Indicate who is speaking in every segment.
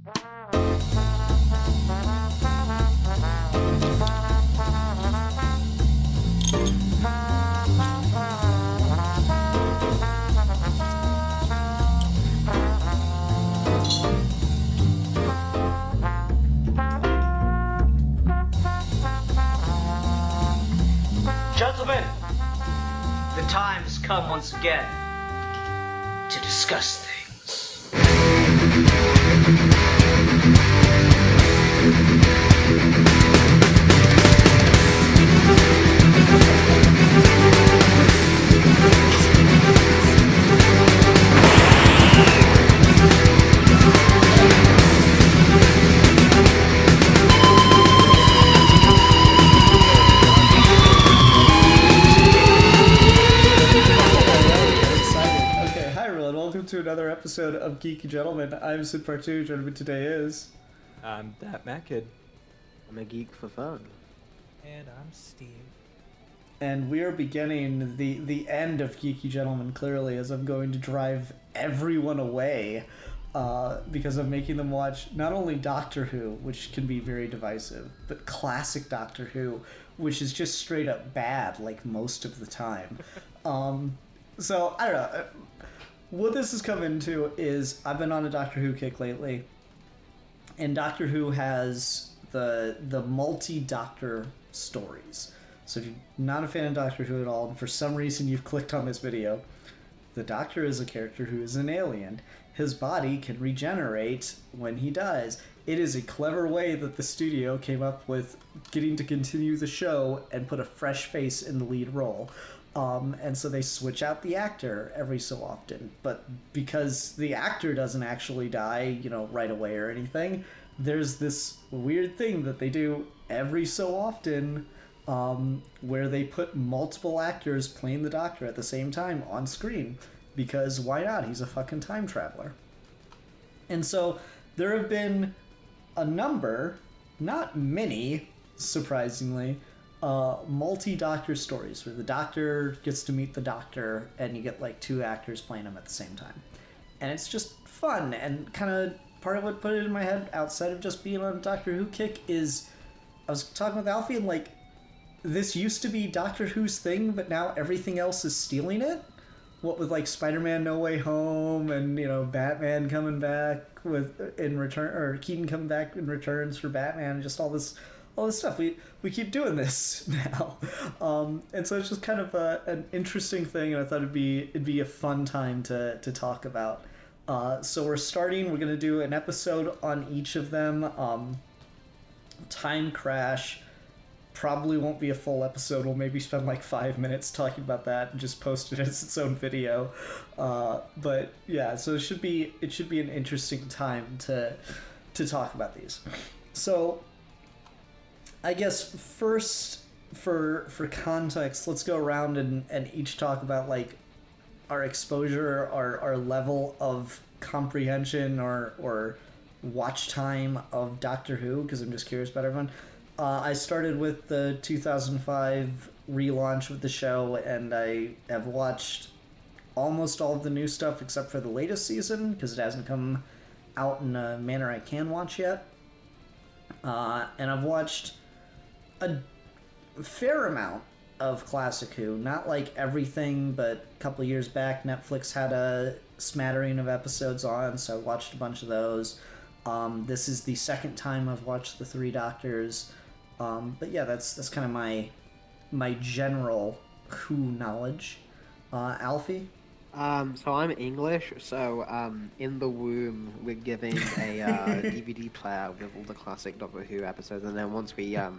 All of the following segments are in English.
Speaker 1: Gentlemen, the time has come once again to discuss things.
Speaker 2: To another episode of Geeky Gentlemen. I'm Sid Part 2. Joining me today is...
Speaker 3: I'm that Matt Kid.
Speaker 4: I'm a geek for fun.
Speaker 5: And I'm Steve.
Speaker 2: And we are beginning the end of Geeky Gentlemen, clearly, as I'm going to drive everyone away because I'm making them watch not only Doctor Who, which can be very divisive, but classic Doctor Who, which is just straight up bad, like most of the time. So, I don't know. What this has come into is I've been on a Doctor Who kick lately, and Doctor Who has the multi-Doctor stories. So if you're not a fan of Doctor Who at all, and for some reason you've clicked on this video, the Doctor is a character who is an alien. His body can regenerate when he dies. It is a clever way that the studio came up with getting to continue the show and put a fresh face in the lead role. And so they switch out the actor every so often. But because the actor doesn't actually die, right away or anything, there's this weird thing that they do every so often where they put multiple actors playing the Doctor at the same time on screen. Because why not? He's a fucking time traveler. And so there have been a number, not many, surprisingly, multi-Doctor stories where the Doctor gets to meet the Doctor and you get like two actors playing him at the same time. And it's just fun, and kind of part of what put it in my head outside of just being on a Doctor Who kick is I was talking with Alfie and like this used to be Doctor Who's thing, but now everything else is stealing it. What with like Spider-Man No Way Home and Batman coming back in return, or Keaton coming back in returns for Batman, and just all this stuff. We keep doing this now, and so it's just kind of an interesting thing, and I thought it'd be a fun time to talk about. So we're gonna do an episode on each of them. Time Crash probably won't be a full episode. We'll maybe spend like 5 minutes talking about that and just post it as its own video. But yeah, so it should be an interesting time to talk about these. So I guess first, for context, let's go around and each talk about like our exposure, our level of comprehension or watch time of Doctor Who, because I'm just curious about everyone. I started with the 2005 relaunch of the show, and I have watched almost all of the new stuff except for the latest season, because it hasn't come out in a manner I can watch yet. And I've watched a fair amount of classic Who, not like everything, but a couple of years back Netflix had a smattering of episodes on, so I watched a bunch of those. This is the second time I've watched the Three Doctors, but yeah, that's kind of my general Who knowledge. Alfie?
Speaker 4: So I'm English, so in the womb we're giving a DVD player with all the classic Doctor Who episodes, and then once we get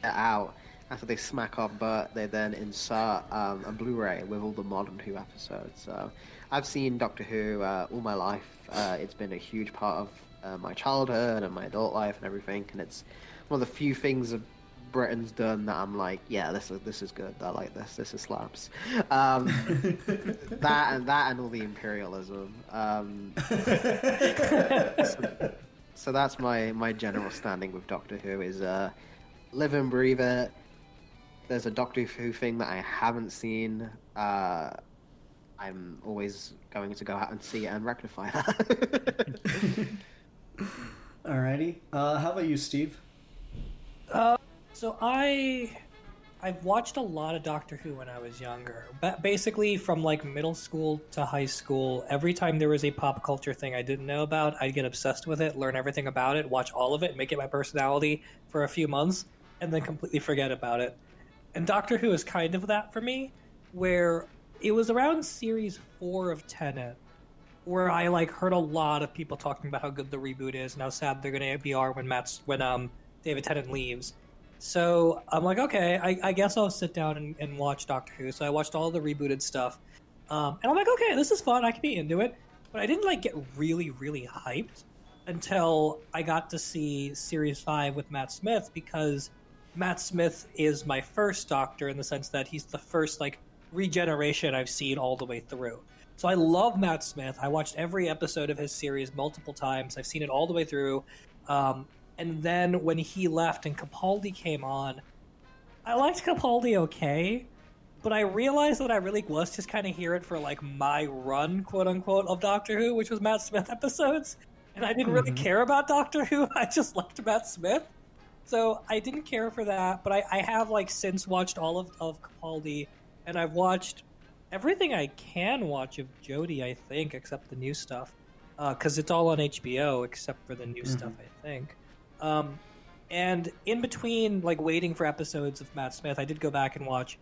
Speaker 4: out, after they smack our butt, they then insert a Blu-ray with all the modern Who episodes. So I've seen Doctor Who all my life. It's been a huge part of my childhood and my adult life and everything, and it's one of the few things that Britain's done that I'm like, yeah, this is good. I like this. This is slaps. That and all the imperialism. So that's my general standing with Doctor Who is live and breathe it. There's a Doctor Who thing that I haven't seen. I'm always going to go out and see it and rectify that.
Speaker 2: Alrighty. How about you, Steve?
Speaker 5: So I've watched a lot of Doctor Who when I was younger. But basically, from like middle school to high school, every time there was a pop culture thing I didn't know about, I'd get obsessed with it, learn everything about it, watch all of it, make it my personality for a few months, and then completely forget about it. And Doctor Who is kind of that for me, where it was around series 4 of Tenet where I like heard a lot of people talking about how good the reboot is and how sad they're gonna be are when David Tennant leaves. So I'm like, okay, I guess I'll sit down and watch Doctor Who. So I watched all the rebooted stuff, and I'm like, okay, this is fun. I can be into it. But I didn't like get really really hyped until I got to see Series 5 with Matt Smith, because Matt Smith is my first Doctor in the sense that he's the first like regeneration I've seen all the way through. So I love Matt Smith. I watched every episode of his series multiple times. I've seen it all the way through. And then when he left and Capaldi came on, I liked Capaldi okay, but I realized that I really was just kind of here it for like my run, quote unquote, of Doctor Who, which was Matt Smith episodes. And I didn't really care about Doctor Who. I just liked Matt Smith. So I didn't care for that, but I have like since watched all of Capaldi, and I've watched everything I can watch of Jodie, I think, except the new stuff, because it's all on HBO except for the new stuff, I think. And in between, like waiting for episodes of Matt Smith, I did go back and watch.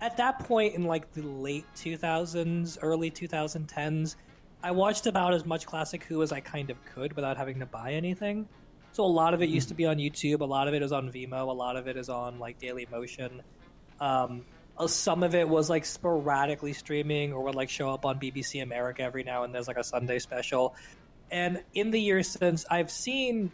Speaker 5: At that point in like the late 2000s, early 2010s, I watched about as much classic Who as I kind of could without having to buy anything. So a lot of it used to be on YouTube, a lot of it is on Vimeo, a lot of it is on like Daily Motion. Some of it was like sporadically streaming or would like show up on BBC America every now and there's like a Sunday special. And in the years since, I've seen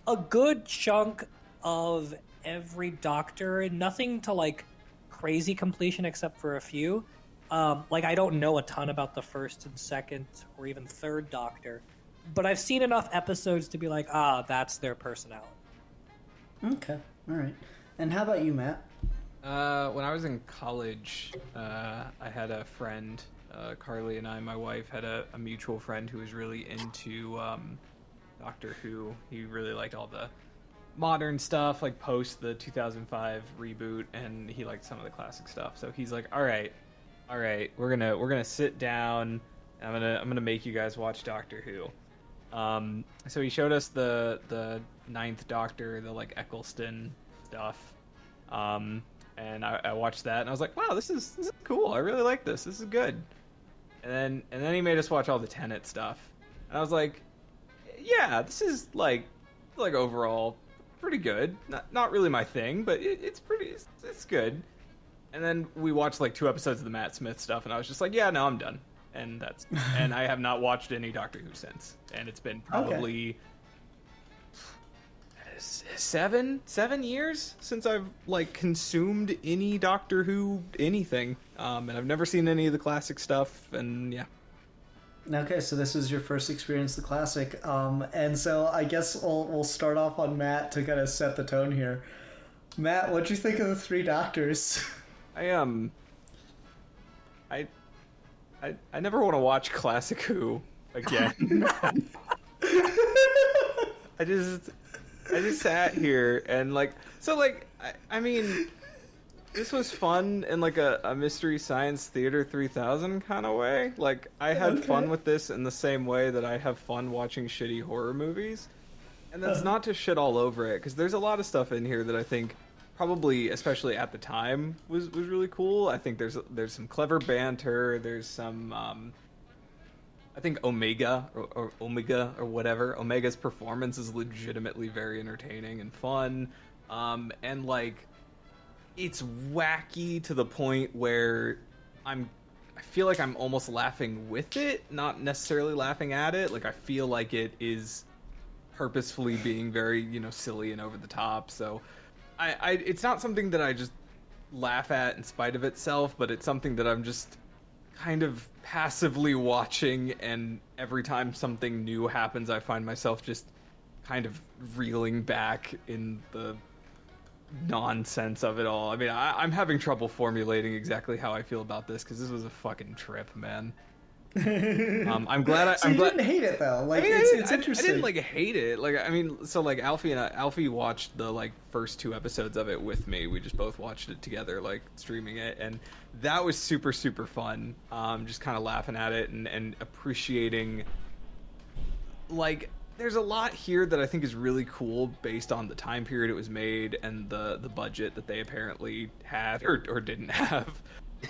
Speaker 5: a good chunk of every Doctor, nothing to like crazy completion except for a few. Like I don't know a ton about the first and second or even third Doctor, but I've seen enough episodes to be like, that's their personality.
Speaker 2: Okay, all right. And how about you, Matt?
Speaker 3: When I was in college, I had a friend, Carly and I, my wife, had a mutual friend who was really into Doctor Who. He really liked all the modern stuff, like post the 2005 reboot, and he liked some of the classic stuff. So he's like, all right, we're gonna sit down. I'm gonna make you guys watch Doctor Who. So he showed us the Ninth Doctor, the like Eccleston stuff. And I watched that, and I was like, wow, this is cool. I really like this. This is good. And then he made us watch all the Tenet stuff, and I was like, yeah, this is like overall pretty good. Not really my thing, but it's good. And then we watched like 2 episodes of the Matt Smith stuff, and I was just like, yeah, no, I'm done. And and I have not watched any Doctor Who since, and it's been probably 7 years since I've like consumed any Doctor Who anything, and I've never seen any of the classic stuff, and yeah.
Speaker 2: Okay, so this is your first experience the classic, and so I guess we'll start off on Matt to kind of set the tone here. Matt, what'd you think of the 3 Doctors?
Speaker 3: I never want to watch classic Who again. I just sat here and I mean, this was fun in like a Mystery Science Theater 3000 kind of way. Like I had fun with this in the same way that I have fun watching shitty horror movies. And that's not to shit all over it, because there's a lot of stuff in here that I think probably, especially at the time, was really cool. I think there's some clever banter. There's some I think Omega or whatever. Omega's performance is legitimately very entertaining and fun. And like it's wacky to the point where I feel like I'm almost laughing with it, not necessarily laughing at it. Like I feel like it is purposefully being very, silly and over the top. So it's not something that I just laugh at in spite of itself, but it's something that I'm just kind of passively watching, and every time something new happens, I find myself just kind of reeling back in the nonsense of it all. I mean, I'm having trouble formulating exactly how I feel about this, because this was a fucking trip, man. I'm glad.
Speaker 2: So you didn't hate it though. Like it's interesting.
Speaker 3: I didn't like hate it. Like I mean, so like Alfie watched the like first 2 episodes of it with me. We just both watched it together, like streaming it, and that was super fun. Just kind of laughing at it and appreciating. Like, there's a lot here that I think is really cool based on the time period it was made and the budget that they apparently had or didn't have.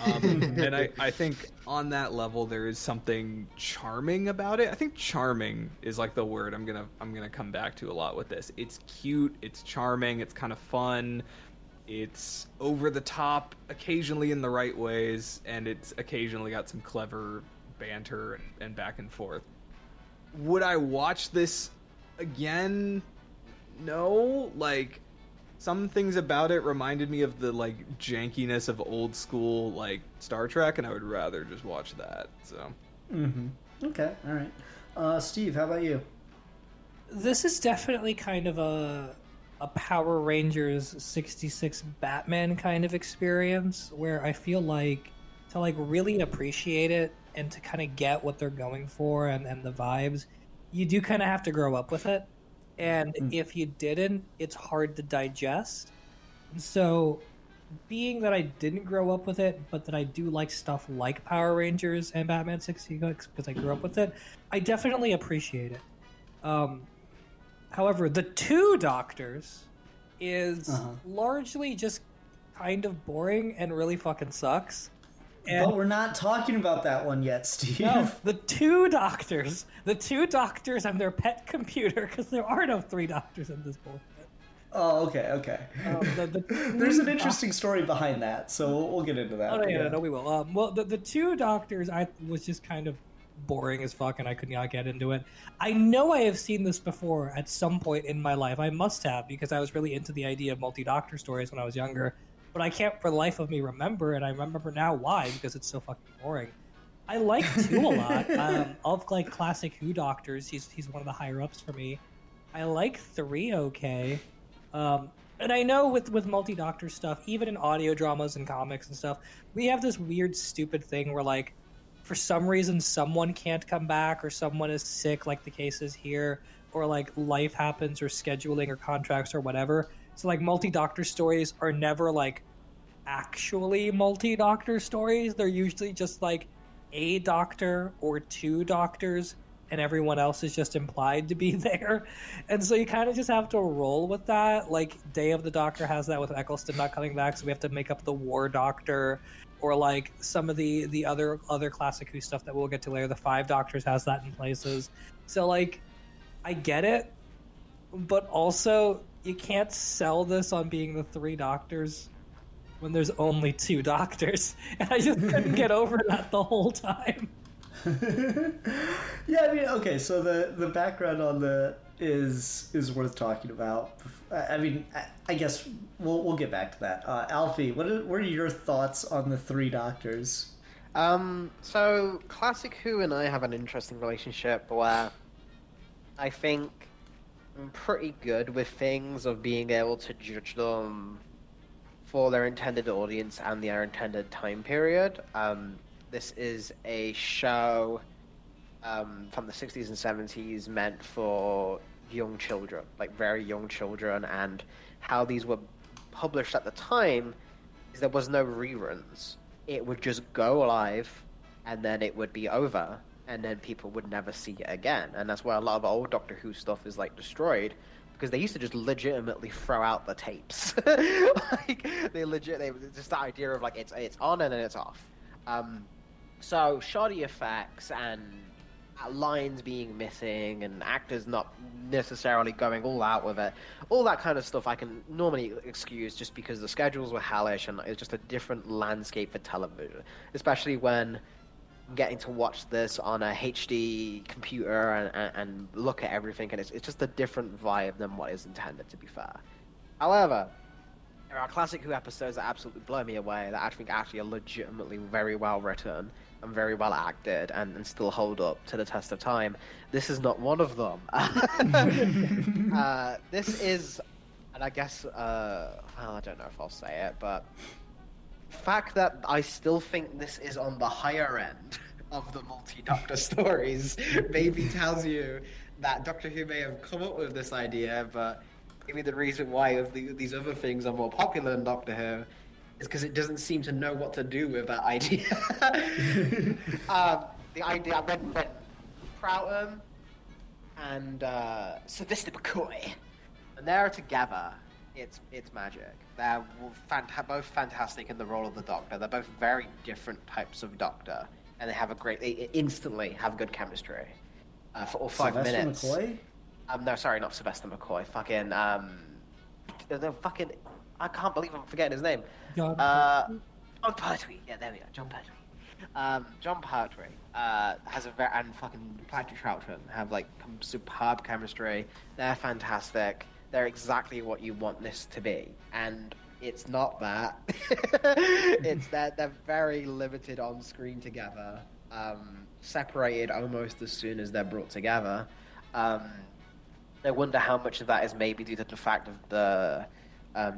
Speaker 3: And I think on that level there is something charming about it. I think charming is like the word I'm gonna come back to a lot with this. It's cute, it's charming, it's kind of fun, it's over the top occasionally in the right ways, and it's occasionally got some clever banter and back and forth. Would I watch this again? No. Like, some things about it reminded me of the like jankiness of old school like Star Trek, and I would rather just watch that. So.
Speaker 2: Okay. All right. Steve, how about you?
Speaker 5: This is definitely kind of a Power Rangers 66 Batman kind of experience where I feel like to like really appreciate it and to kind of get what they're going for and the vibes, you do kind of have to grow up with it. And if you didn't, it's hard to digest. And so, being that I didn't grow up with it, but that I do like stuff like Power Rangers and Batman 66 because I grew up with it, I definitely appreciate it. However, the 2 Doctors is largely just kind of boring and really fucking sucks.
Speaker 2: But we're not talking about that one yet, Steve.
Speaker 5: No, the 2 Doctors. The 2 Doctors and their pet computer, because there are no 3 Doctors in this bullshit.
Speaker 2: Oh, okay. There's an interesting story behind that, so we'll get into that.
Speaker 5: Oh, no, we will. Well, the 2 Doctors, I was just kind of boring as fuck, and I could not get into it. I know I have seen this before at some point in my life. I must have, because I was really into the idea of multi-Doctor stories when I was younger. But I can't for the life of me remember, and I remember now why, because it's so fucking boring. I like 2 a lot. Of like classic Who Doctors, he's one of the higher ups for me. I like 3 okay. And I know with multi-Doctor stuff, even in audio dramas and comics and stuff, we have this weird stupid thing where like for some reason someone can't come back or someone is sick, like the case is here, or like life happens or scheduling or contracts or whatever. So, like, multi-Doctor stories are never, like, actually multi-Doctor stories. They're usually just, like, a Doctor or 2 Doctors, and everyone else is just implied to be there. And so you kind of just have to roll with that. Like, Day of the Doctor has that with Eccleston not coming back, so we have to make up the War Doctor. Or, like, some of the other classic Who stuff that we'll get to later. The 5 Doctors has that in places. So, like, I get it, but also you can't sell this on being the 3 Doctors when there's only 2 Doctors. And I just couldn't get over that the whole time.
Speaker 2: Yeah, I mean, okay, so the background on the is worth talking about. I mean, I guess we'll get back to that. Alfie, what are your thoughts on the 3 Doctors?
Speaker 4: So classic Who and I have an interesting relationship where I think I'm pretty good with things of being able to judge them for their intended audience and their intended time period. This is a show from the 60s and 70s meant for young children, like very young children, and how these were published at the time is there was no reruns. It would just go live and then it would be over, and then people would never see it again. And that's why a lot of old Doctor Who stuff is like destroyed, because they used to just legitimately throw out the tapes. Like they just the idea of like it's on and then it's off. So shoddy effects and lines being missing and actors not necessarily going all out with it, all that kind of stuff I can normally excuse just because the schedules were hellish and it's just a different landscape for television, especially when getting to watch this on a HD computer and look at everything, and it's just a different vibe than what is intended, to be fair. However, there are classic Who episodes that absolutely blow me away that I think actually are legitimately very well written and very well acted and still hold up to the test of time. This is not one of them. This is, and I guess, well, I don't know if I'll say it, but the fact that I still think this is on the higher end of the multi-Doctor stories maybe tells you that Doctor Who may have come up with this idea, but maybe the reason why these other things are more popular than Doctor Who is because it doesn't seem to know what to do with that idea. The idea when Proughton and Sylvester McCoy, when they're together, it's magic. They're both fantastic in the role of the Doctor. They're both very different types of Doctor, and they instantly have good chemistry for all 5
Speaker 2: Sylvester
Speaker 4: minutes.
Speaker 2: McCoy?
Speaker 4: No, sorry, not Sylvester McCoy. Fucking I can't believe I'm forgetting his name.
Speaker 5: John
Speaker 4: Pertwee. Yeah, there we go. John Pertwee. John Pertwee has and fucking Patrick Troughton have like superb chemistry. They're fantastic. They're exactly what you want this to be, and it's not that. It's that they're very limited on screen together, separated almost as soon as they're brought together. I wonder how much of that is maybe due to the fact of the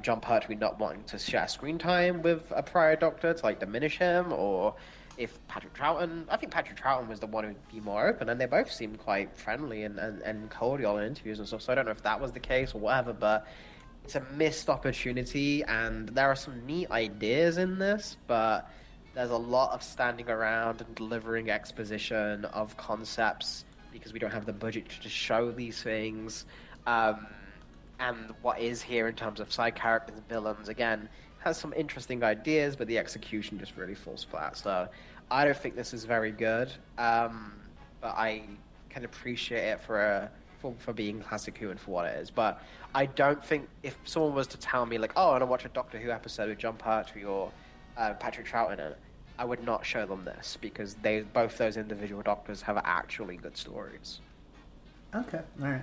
Speaker 4: John Pertwee not wanting to share screen time with a prior Doctor to like diminish him, or if Patrick Troughton, I think Patrick Troughton was the one who'd be more open, and they both seemed quite friendly and cordial in interviews and stuff, so I don't know if that was the case or whatever, but it's a missed opportunity, and there are some neat ideas in this, but there's a lot of standing around and delivering exposition of concepts because we don't have the budget to just show these things, and what is here in terms of side characters and villains, again, has some interesting ideas, but the execution just really falls flat. So I don't think this is very good, but I can appreciate it for being classic Who and for what it is. But I don't think if someone was to tell me like, oh, I want to watch a Doctor Who episode with John Pertwee or Patrick Troughton in it, I would not show them this because both those individual Doctors have actually good stories.
Speaker 2: Okay, all right.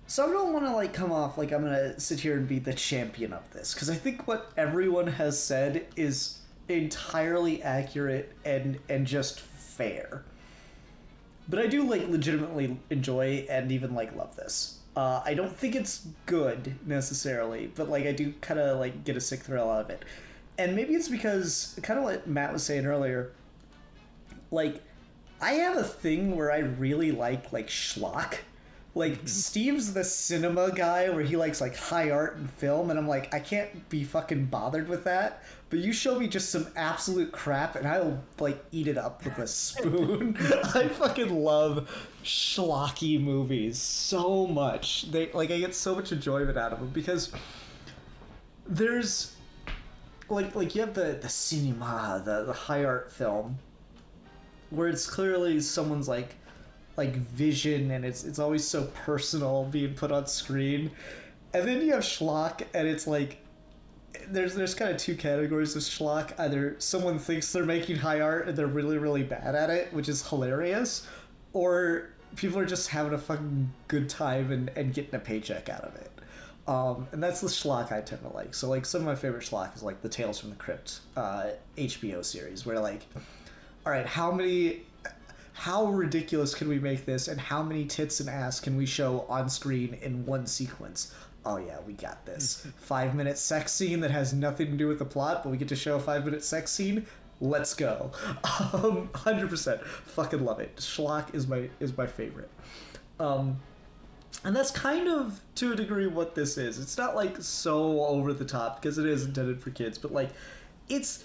Speaker 2: So I don't want to like come off like I'm gonna sit here and be the champion of this, because I think what everyone has said is entirely accurate and just fair. But I do like legitimately enjoy and even like love this. I don't think it's good necessarily, but like I do kind of like get a sick thrill out of it. And maybe it's because, kind of what Matt was saying earlier, like I have a thing where I really like schlock. Like, Steve's the cinema guy where he likes, like, high art and film, and I'm like, I can't be fucking bothered with that, but you show me just some absolute crap, and I'll, like, eat it up with a spoon. I fucking love schlocky movies so much. I get so much enjoyment out of them, because there's, like you have the cinema, the high art film, where it's clearly someone's, like vision, and it's always so personal being put on screen. And then you have schlock, and it's like there's kind of two categories of schlock. Either someone thinks they're making high art and they're really, really bad at it, which is hilarious, or people are just having a fucking good time and getting a paycheck out of it. And that's the schlock I tend to like. So like some of my favorite schlock is like the Tales from the Crypt HBO series, where like, all right, how ridiculous can we make this, and how many tits and ass can we show on screen in one sequence? Oh yeah, we got this. 5-minute sex scene that has nothing to do with the plot, but we get to show a 5-minute sex scene. Let's go. 100%. Fucking love it. Schlock is my favorite. And that's kind of, to a degree, what this is. It's not like so over the top, because it is intended for kids, but like it's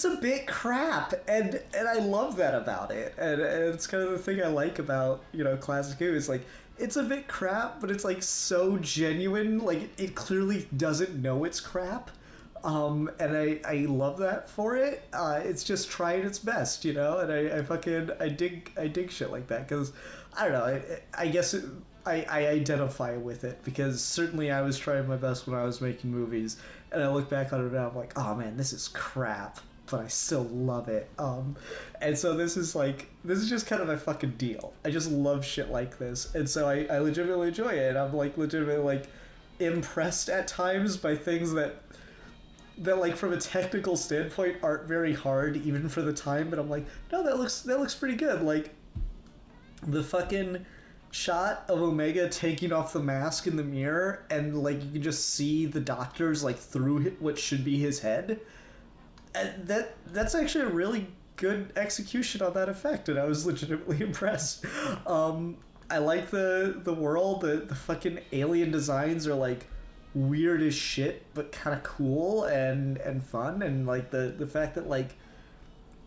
Speaker 2: a bit crap, and I love that about it, and it's kind of the thing I like about, classic Who, is like, it's a bit crap, but it's like so genuine, like it clearly doesn't know it's crap, and I love that for it. It's just trying its best, and I dig shit like that, because I don't know, I guess I identify with it, because certainly I was trying my best when I was making movies, and I look back on it now, I'm like, oh man, this is crap, but I still love it. And so this is just kind of my fucking deal. I just love shit like this, and so I legitimately enjoy it, and I'm like legitimately like impressed at times by things that like from a technical standpoint aren't very hard even for the time, but I'm like, no, that looks pretty good. Like the fucking shot of Omega taking off the mask in the mirror, and like you can just see the Doctor's like through what should be his head. And that's actually a really good execution on that effect, and I was legitimately impressed. I like the world. The fucking alien designs are like weird as shit, but kind of cool and fun, and like the fact that like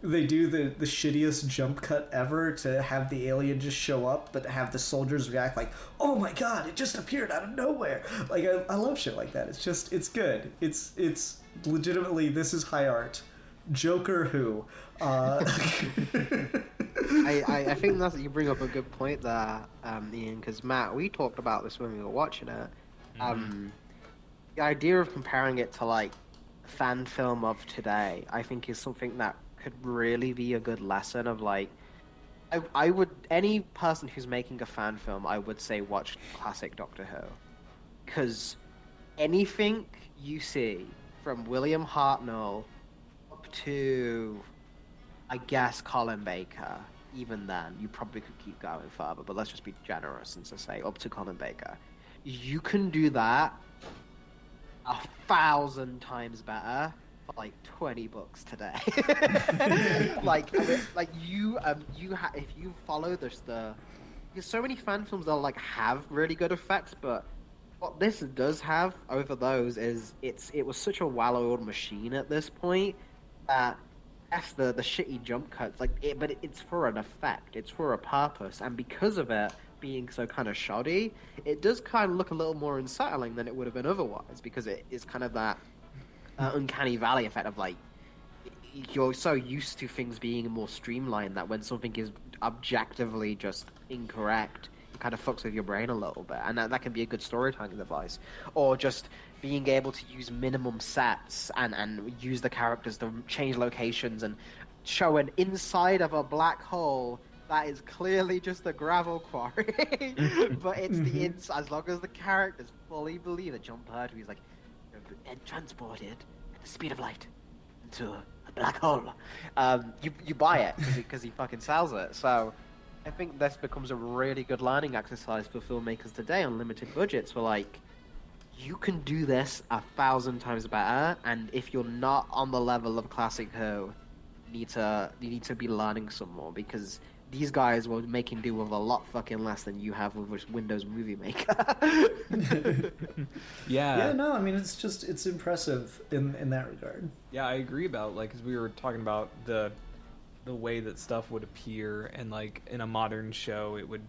Speaker 2: they do the shittiest jump cut ever to have the alien just show up, but have the soldiers react like, oh my god, it just appeared out of nowhere. Like I love shit like that. It's good. It's legitimately, this is high art. Joker who.
Speaker 4: I think that you bring up a good point there, Ian, because Matt, we talked about this when we were watching it. The idea of comparing it to like fan film of today, I think, is something that could really be a good lesson of like, I would, any person who's making a fan film, I would say watch classic Doctor Who, because anything you see from William Hartnell up to, I guess, Colin Baker, even then, you probably could keep going further, but let's just be generous and just say up to Colin Baker. You can do that 1,000 times better for like $20 today. If you follow this, there's so many fan films that like have really good effects, but what this does have over those is it was such a well-oiled machine at this point that F the shitty jump cuts, but it's for an effect, it's for a purpose, and because of it being so kind of shoddy, it does kind of look a little more unsettling than it would have been otherwise, because it is kind of that uncanny valley effect of like, you're so used to things being more streamlined that when something is objectively just incorrect, it kind of fucks with your brain a little bit, and that can be a good storytelling device. Or just being able to use minimum sets and use the characters to change locations and show an inside of a black hole that is clearly just a gravel quarry, but it's the inside. As long as the characters fully believe it, John Pertwee is like, and transported at the speed of light into a black hole. You buy it because he fucking sells it. So I think this becomes a really good learning exercise for filmmakers today on limited budgets. For like, you can do this 1,000 times better, and if you're not on the level of classic Who, you need to be learning some more, because these guys were making do with a lot fucking less than you have with Windows Movie Maker.
Speaker 2: Yeah, no, I mean, it's impressive in that regard.
Speaker 3: Yeah, I agree about, like, because we were talking about the way that stuff would appear, and like in a modern show it would,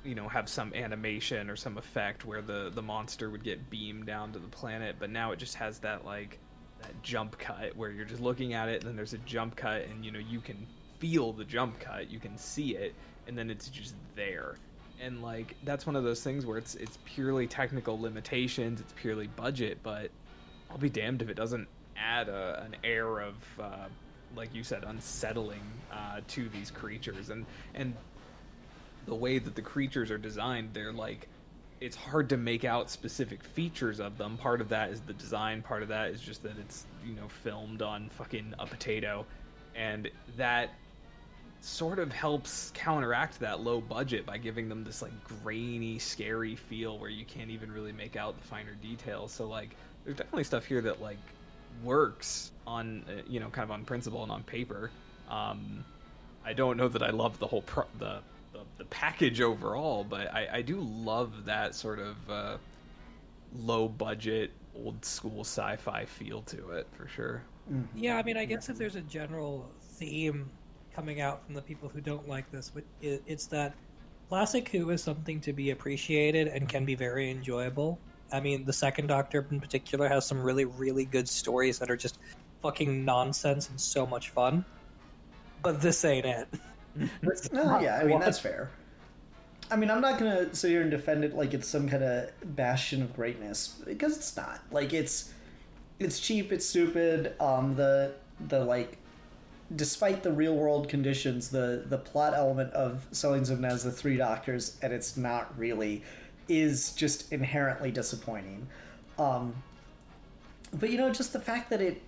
Speaker 3: you know, have some animation or some effect where the monster would get beamed down to the planet, but now it just has that like that jump cut where you're just looking at it and then there's a jump cut, and you know, you can feel the jump cut, you can see it, and then it's just there. And like, that's one of those things where it's purely technical limitations, it's purely budget, but I'll be damned if it doesn't add an air of like you said, unsettling to these creatures. And the way that the creatures are designed, they're like, it's hard to make out specific features of them. Part of that is the design, part of that is just that it's, you know, filmed on fucking a potato, and that sort of helps counteract that low budget by giving them this like grainy, scary feel where you can't even really make out the finer details. So like, there's definitely stuff here that like works on you know, kind of on principle and on paper. I don't know that I love the whole the package overall, but I do love that sort of low budget, old school sci-fi feel to it, for sure.
Speaker 5: Yeah, I mean, I guess if there's a general theme coming out from the people who don't like this, it's that classic Who is something to be appreciated and can be very enjoyable. I mean, the Second Doctor in particular has some really, really good stories that are just fucking nonsense and so much fun. But this ain't it.
Speaker 2: Yeah, I mean, that's fair. I mean, I'm not gonna sit here and defend it like it's some kind of bastion of greatness, because it's not. Like, it's cheap, it's stupid. The like, despite the real world conditions, the plot element of selling them as the Three Doctors, and it's not really, is just inherently disappointing. But you know, just the fact that it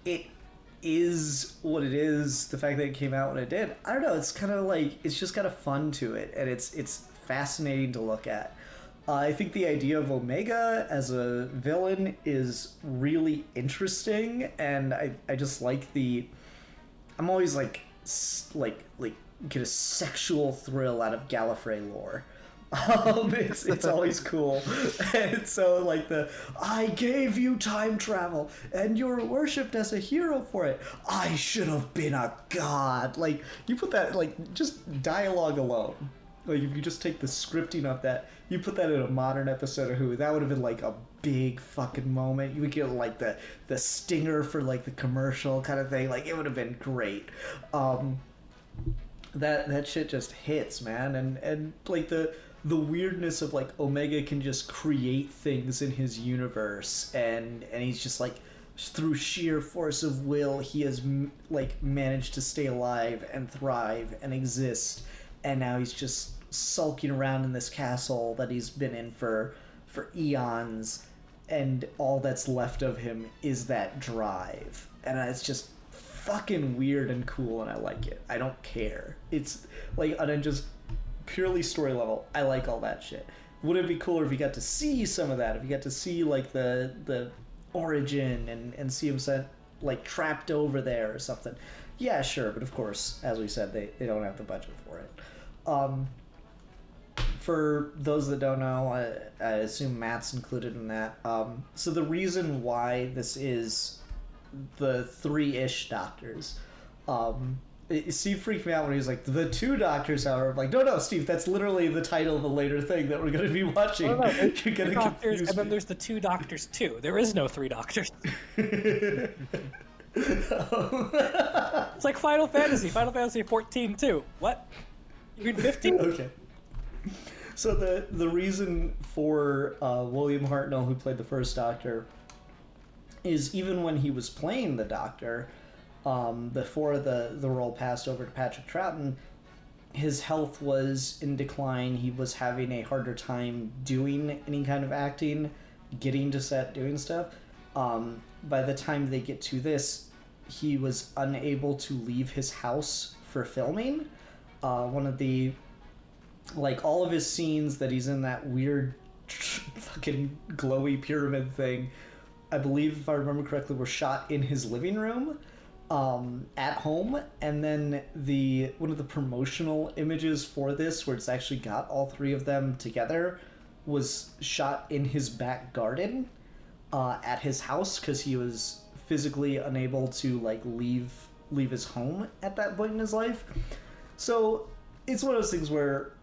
Speaker 2: is what it is, the fact that it came out when it did, I don't know, it's kind of like, it's just got a fun to it, and it's fascinating to look at. I think the idea of Omega as a villain is really interesting, and I just like I'm always like like get a sexual thrill out of Gallifrey lore. It's always cool. And so like I gave you time travel and you're worshipped as a hero for it. I should have been a god. Like you put that, like, just dialogue alone. Like if you just take the scripting of that, you put that in a modern episode of Who, that would have been like a big fucking moment. You would get like the stinger for like the commercial kind of thing. Like it would have been great. That shit just hits, man. And like the weirdness of like Omega can just create things in his universe, and he's just like, through sheer force of will, he has like managed to stay alive and thrive and exist, and now he's just sulking around in this castle that he's been in for eons, and all that's left of him is that drive, and it's just fucking weird and cool, and I like it. I don't care. It's like, and I just purely story level, I like all that shit. Would it be cooler if you got to see some of that? If you got to see like the origin and see him sent like trapped over there or something? Yeah, sure, but of course, as we said, they don't have the budget for it. For those that don't know, I assume Matt's included in that. So the reason why this is the 3-ish doctors, Steve freaked me out when he was like, the 2 doctors, however. I'm like, no, Steve, that's literally the title of a later thing that we're going to be watching.
Speaker 5: No,
Speaker 2: You're getting
Speaker 5: doctors,
Speaker 2: confused.
Speaker 5: and then there's the 2 doctors too. There is no 3 doctors. It's like Final Fantasy 14 too. What? You mean 15?
Speaker 2: Okay. So the reason for William Hartnell, who played the first Doctor, is even when he was playing the Doctor, before the role passed over to Patrick Troughton, his health was in decline. He was having a harder time doing any kind of acting, getting to set, doing stuff. By the time they get to this, he was unable to leave his house for filming. One of the, like, all of his scenes that he's in that weird fucking glowy pyramid thing, I believe, if I remember correctly, were shot in his living room, at home. And then one of the promotional images for this, where it's actually got all 3 of them together, was shot in his back garden, at his house, because he was physically unable to like leave his home at that point in his life. So it's one of those things where,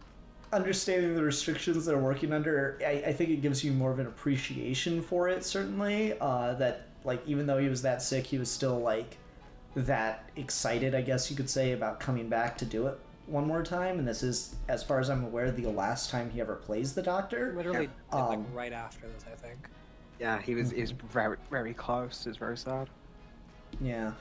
Speaker 2: understanding the restrictions they're working under, I think it gives you more of an appreciation for it, certainly, that like, even though he was that sick, he was still like that excited, I guess you could say, about coming back to do it one more time. And this is, as far as I'm aware, the last time he ever plays the Doctor.
Speaker 5: Literally, like right after this, I think.
Speaker 4: Yeah, he was very, very close. It's very sad.
Speaker 2: Yeah.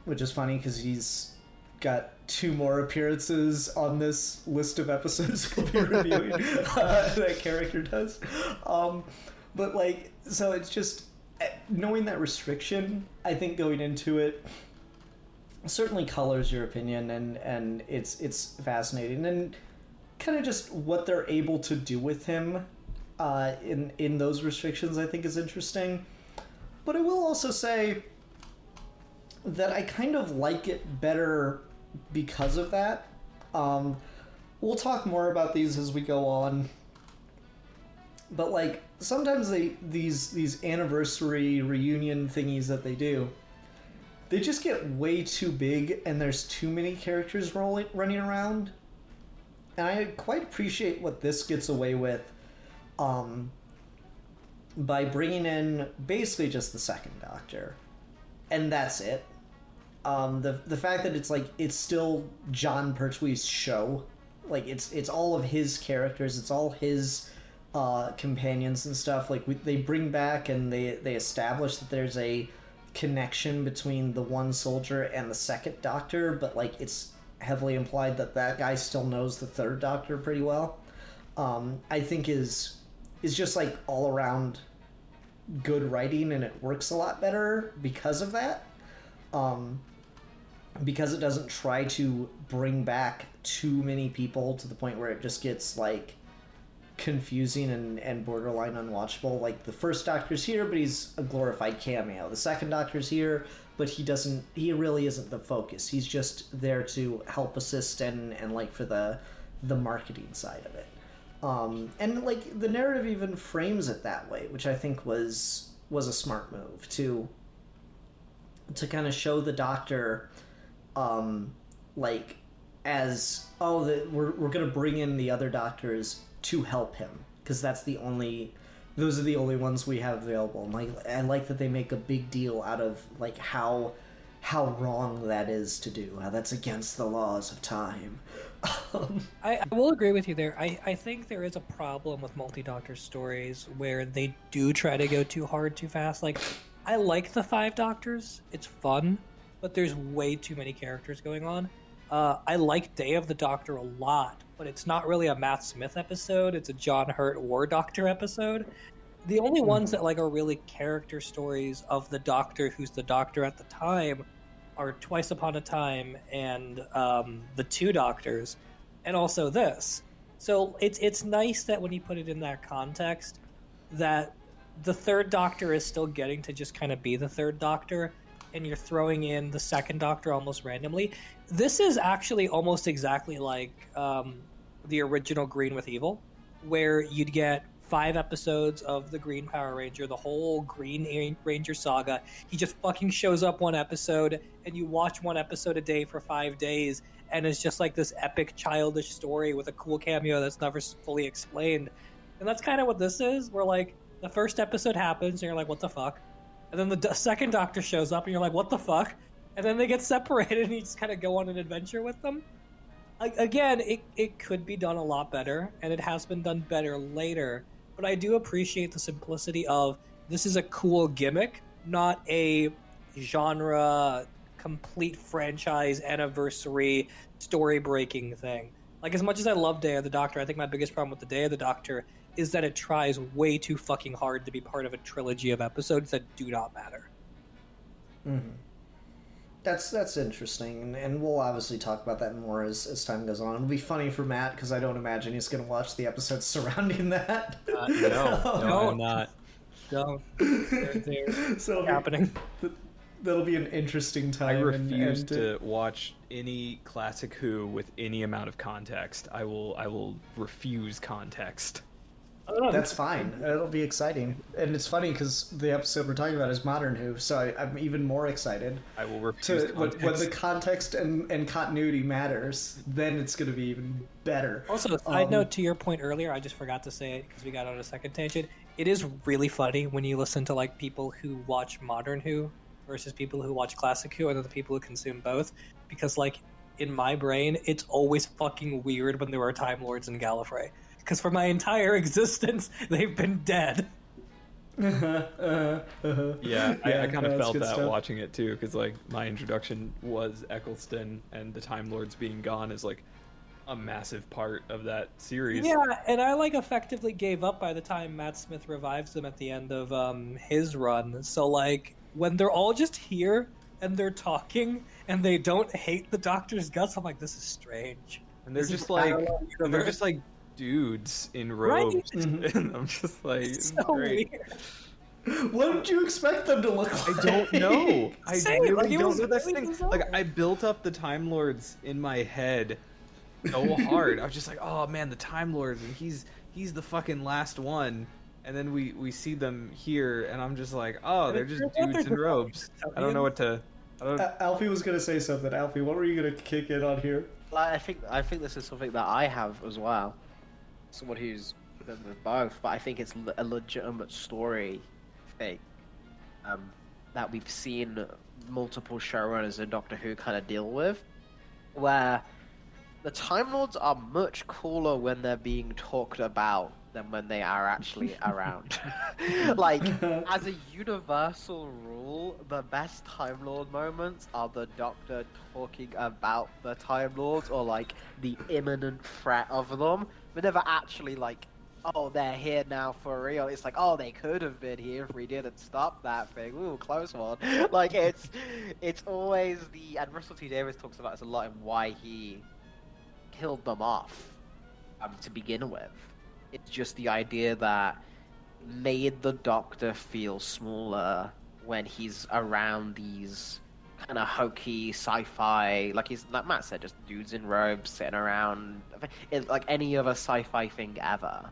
Speaker 2: Which is funny because he's got 2 more appearances on this list of episodes we'll be reviewing. That character does. But like, so it's just knowing that restriction, I think going into it certainly colors your opinion, and it's fascinating, and kind of just what they're able to do with him in those restrictions, I think, is interesting. But I will also say that I kind of like it better because of that. We'll talk more about these as we go on. But like, sometimes these anniversary reunion thingies that they do, they just get way too big, and there's too many characters running around. And I quite appreciate what this gets away with, by bringing in basically just the second Doctor, and that's it. The fact that it's like, it's still John Pertwee's show, like it's all of his characters, it's all his companions and stuff. Like they bring back and they establish that there's a connection between the one soldier and the second Doctor, but like it's heavily implied that that guy still knows the third Doctor pretty well. I think is just like all around good writing, and it works a lot better because of that. Because it doesn't try to bring back too many people to the point where it just gets like confusing and borderline unwatchable. Like the first Doctor's here, but he's a glorified cameo. The second Doctor's here, but he really isn't the focus. He's just there to help assist and like for the marketing side of it. And like the narrative even frames it that way, which I think was a smart move to kind of show the Doctor like as we're gonna bring in the other doctors to help him because those are the only ones we have available. And like I like that they make a big deal out of like how wrong that is to do, how that's against the laws of time.
Speaker 5: I will agree with you there. I think there is a problem with multi-Doctor stories where they do try to go too hard too fast. Like, I like the 5 Doctors. It's fun, but there's way too many characters going on. I like Day of the Doctor a lot, but it's not really a Matt Smith episode. It's a John Hurt War Doctor episode. The only ones that like are really character stories of the Doctor who's the Doctor at the time are Twice Upon a Time and the 2 Doctors, and also this. So it's nice that when you put it in that context, that the 3rd Doctor is still getting to just kind of be the 3rd Doctor, and you're throwing in the 2nd Doctor almost randomly. This is actually almost exactly like the original Green with Evil, where you'd get 5 episodes of the Green Power Ranger, the whole Green Ranger saga. He just fucking shows up one episode, and you watch one episode a day for 5 days, and it's just like this epic childish story with a cool cameo that's never fully explained. And that's kind of what this is, where like the first episode happens, and you're like, what the fuck? And then the 2nd Doctor shows up, and you're like, what the fuck? And then they get separated, and you just kind of go on an adventure with them. Again, it could be done a lot better, and it has been done better later. But I do appreciate the simplicity of this is a cool gimmick, not a genre, complete franchise, anniversary, story-breaking thing. Like, as much as I love Day of the Doctor, I think my biggest problem with the Day of the Doctor is that it tries way too fucking hard to be part of a trilogy of episodes that do not matter.
Speaker 2: Mm-hmm. That's interesting, and we'll obviously talk about that more as time goes on. It'll be funny for Matt, because I don't imagine he's going to watch the episodes surrounding that.
Speaker 3: No, I'm not.
Speaker 5: Don't. They're
Speaker 2: so
Speaker 5: happening.
Speaker 2: That'll be an interesting time.
Speaker 3: I refuse to watch any Classic Who with any amount of context. I will refuse context.
Speaker 2: That's fine. It'll be exciting. And it's funny because the episode we're talking about is Modern Who, so I'm even more excited.
Speaker 3: I will refuse
Speaker 2: when the context and continuity matters, then it's going to be even better.
Speaker 5: Also, side note to your point earlier, I just forgot to say it because we got on a second tangent. It is really funny when you listen to like people who watch Modern Who versus people who watch Classic Who, and then the people who consume both, because like in my brain, it's always fucking weird when there are Time Lords in Gallifrey. Because for my entire existence, they've been dead.
Speaker 3: Yeah, I kind of felt that
Speaker 2: stuff.
Speaker 3: watching it too, because like my introduction was Eccleston, and the Time Lords being gone is like a massive part of that series.
Speaker 5: Yeah, and I like effectively gave up by the time Matt Smith revives them at the end of his run. So like when they're all just here and they're talking and they don't hate the Doctor's guts, I'm like, this is strange.
Speaker 3: And they're just like dudes in robes,
Speaker 5: Right?
Speaker 3: and I'm just like,
Speaker 5: It's so
Speaker 3: great.
Speaker 5: weird.
Speaker 2: What would you expect them to look like?
Speaker 3: I don't know. I
Speaker 5: Same,
Speaker 3: really
Speaker 5: like, it
Speaker 3: don't
Speaker 5: was
Speaker 3: know. That's the
Speaker 5: really
Speaker 3: thing.
Speaker 5: bizarre.
Speaker 3: Like, I built up the Time Lords in my head so hard. I was just like, oh man, the Time Lords, and he's the fucking last one. And then we see them here, and I'm just like, oh, they're just dudes in robes. I don't know what to.
Speaker 2: Alfie was going to say something. Alfie, what were you going to kick in on here?
Speaker 4: Like, I think this is something that I have as well. Someone who's been with both, but I think it's a legitimate story thing that we've seen multiple showrunners in Doctor Who kind of deal with, where the Time Lords are much cooler when they're being talked about than when they are actually around. Like, as a universal rule, the best Time Lord moments are the Doctor talking about the Time Lords or like the imminent threat of them. But never actually like, oh, they're here now for real. It's like, oh, they could have been here if we didn't stop that thing. Ooh, close one. Like, it's always the, and Russell T Davies talks about this a lot in why he killed them off to begin with. It's just the idea that made the Doctor feel smaller when he's around these kind of hokey sci-fi, like Matt said, just dudes in robes sitting around, like any other sci-fi thing ever.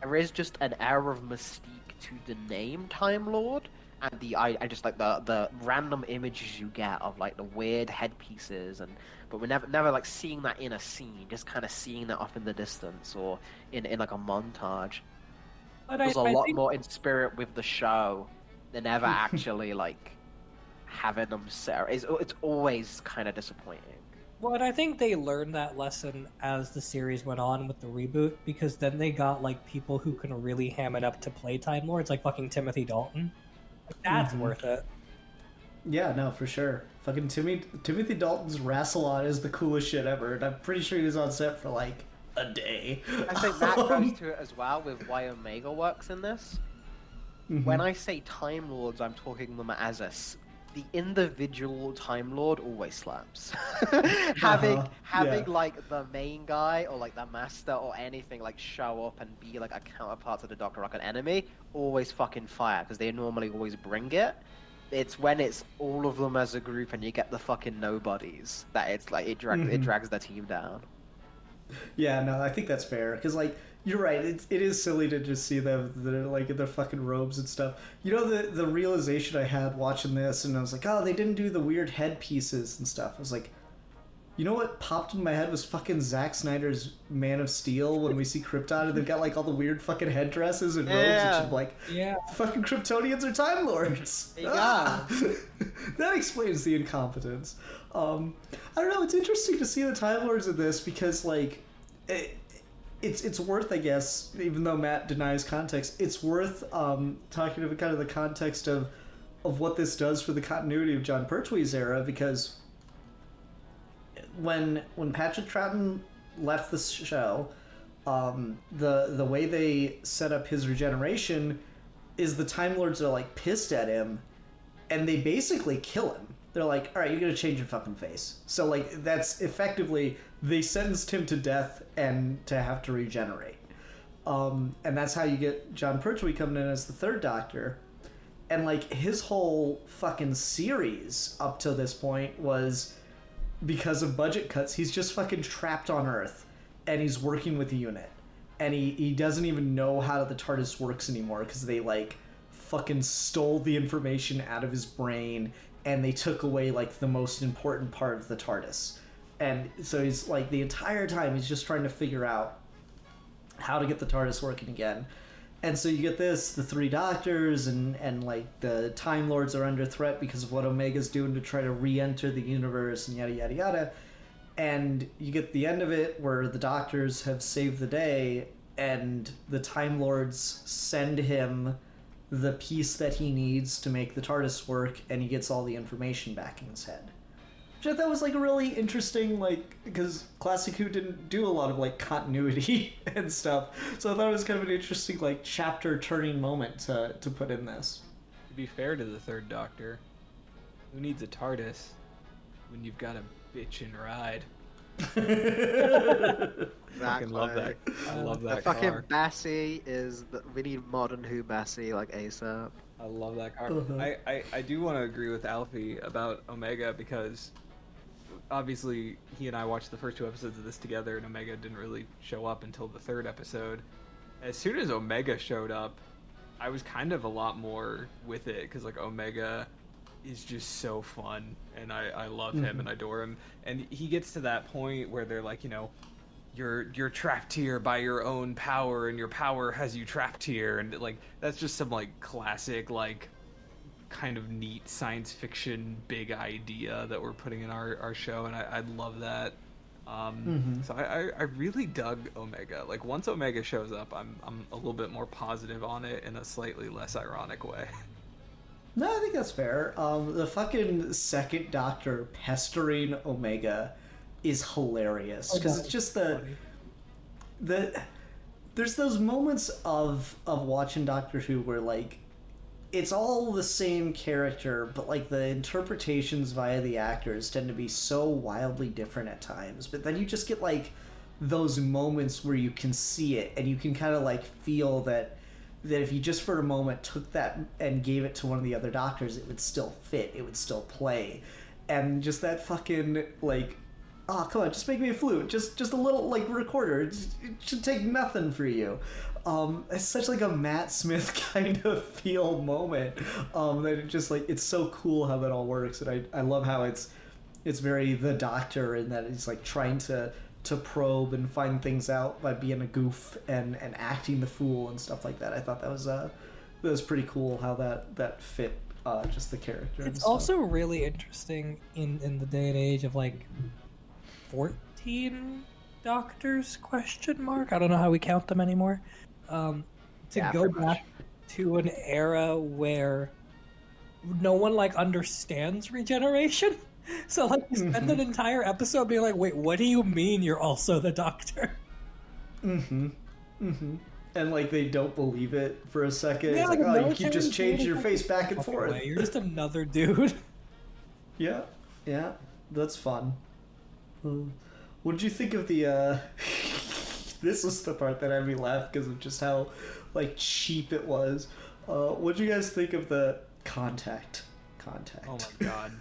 Speaker 4: There is just an air of mystique to the name Time Lord, and I just like the random images you get of like the weird headpieces, but we're never like seeing that in a scene, just kind of seeing that off in the distance or in like a montage.
Speaker 5: But
Speaker 4: There's a
Speaker 5: I
Speaker 4: lot
Speaker 5: think,
Speaker 4: more in spirit with the show than ever actually like having them set. It's always kind of disappointing.
Speaker 5: well, and I think they learned that lesson as the series went on with the reboot, because then they got like people who can really ham it up to play Time Lords, like fucking Timothy Dalton. Like, that's worth it.
Speaker 2: Yeah, no, for sure. Fucking Timothy Dalton's Rassilon is the coolest shit ever, and I'm pretty sure he was on set for like a day.
Speaker 4: I think that goes to it as well with why Omega works in this. When I say Time Lords, I'm talking them as the individual Time Lord always slaps. having
Speaker 2: yeah.
Speaker 4: like the main guy or like the master or anything like show up and be like a counterpart to the Doctor, like an enemy, always fucking fire, because they normally always bring it. It's when it's all of them as a group and you get the fucking nobodies that it's like it drags the team down.
Speaker 2: Yeah, no, I think that's fair, because like you're right, it is silly to just see them like in their fucking robes and stuff. You know, the realization I had watching this, and I was like, oh, they didn't do the weird headpieces and stuff. I was like, you know what popped in my head was fucking Zack Snyder's Man of Steel, when we see Krypton and they've got like all the weird fucking headdresses and robes, and shit, like, fucking Kryptonians are Time Lords.
Speaker 4: Yeah.
Speaker 2: That explains the incompetence. I don't know, it's interesting to see the Time Lords in this, because like it's worth, I guess, even though Matt denies context, it's worth talking about kind of the context of what this does for the continuity of John Pertwee's era, because when Patrick Troughton left the show, the way they set up his regeneration is the Time Lords are like pissed at him, and they basically kill him. They're like, all right, you're going to change your fucking face. So, like, that's effectively, they sentenced him to death and to have to regenerate. And that's how you get John Pertwee coming in as the third Doctor. And, like, his whole fucking series up till this point was, because of budget cuts, he's just fucking trapped on Earth. And he's working with the unit. And he doesn't even know how the TARDIS works anymore, because they, like, fucking stole the information out of his brain, and they took away like the most important part of the TARDIS. And so he's like, the entire time he's just trying to figure out how to get the TARDIS working again. And so you get this, the three Doctors and like the Time Lords are under threat because of what Omega's doing to try to re-enter the universe and yada yada yada. And you get the end of it where the Doctors have saved the day, and the Time Lords send him the piece that he needs to make the TARDIS work, and he gets all the information back in his head. Which I thought was like a really interesting, like, because Classic Who didn't do a lot of like continuity and stuff, so I thought it was kind of an interesting like chapter turning moment to put in this.
Speaker 3: To be fair to the third Doctor, who needs a TARDIS when you've got a bitchin' ride? Fucking love that. I love that
Speaker 4: the fucking
Speaker 3: car.
Speaker 4: Bassie is we need modern Who Bassie like ASAP.
Speaker 3: I love that car. I do want to agree with Alfie about Omega, because obviously he and I watched the first two episodes of this together, and Omega didn't really show up until the third episode. As soon as Omega showed up, I was kind of a lot more with it, because like Omega is just so fun, and I love him and I adore him. And he gets to that point where they're like, you know, you're trapped here by your own power, and your power has you trapped here, and like that's just some like classic like kind of neat science fiction big idea that we're putting in our show, and I love that. So I really dug Omega. Like once Omega shows up, I'm a little bit more positive on it in a slightly less ironic way.
Speaker 2: No, I think that's fair. The fucking second Doctor pestering Omega is hilarious, because it's just there's those moments of watching Doctor Who where like it's all the same character, but like the interpretations via the actors tend to be so wildly different at times. But then you just get like those moments where you can see it, and you can kind of like feel that if you just for a moment took that and gave it to one of the other Doctors, it would still fit, it would still play. and just that fucking like, oh come on, just make me a flute, just a little like recorder. It should take nothing for you. It's such like a Matt Smith kind of feel moment. That it just like it's so cool how that all works, and I love how it's very the Doctor in that he's like trying to probe and find things out by being a goof and acting the fool and stuff like that. I thought that was pretty cool how that fit just the character.
Speaker 5: It's also really interesting in the day and age of like 14 doctors question mark. I don't know how we count them anymore. To go back to an era where no one like understands regeneration. So like you spend an entire episode being like, wait, what do you mean you're also the Doctor?
Speaker 2: And like they don't believe it for a second.
Speaker 5: Yeah,
Speaker 2: it's
Speaker 5: like
Speaker 2: like, oh, you keep just changing your face back and forth.
Speaker 5: Away. You're just another dude.
Speaker 2: Yeah, that's fun. What did you think of the this was the part that had me laugh because of just how like cheap it was. What did you guys think of the contact?
Speaker 3: Oh my god.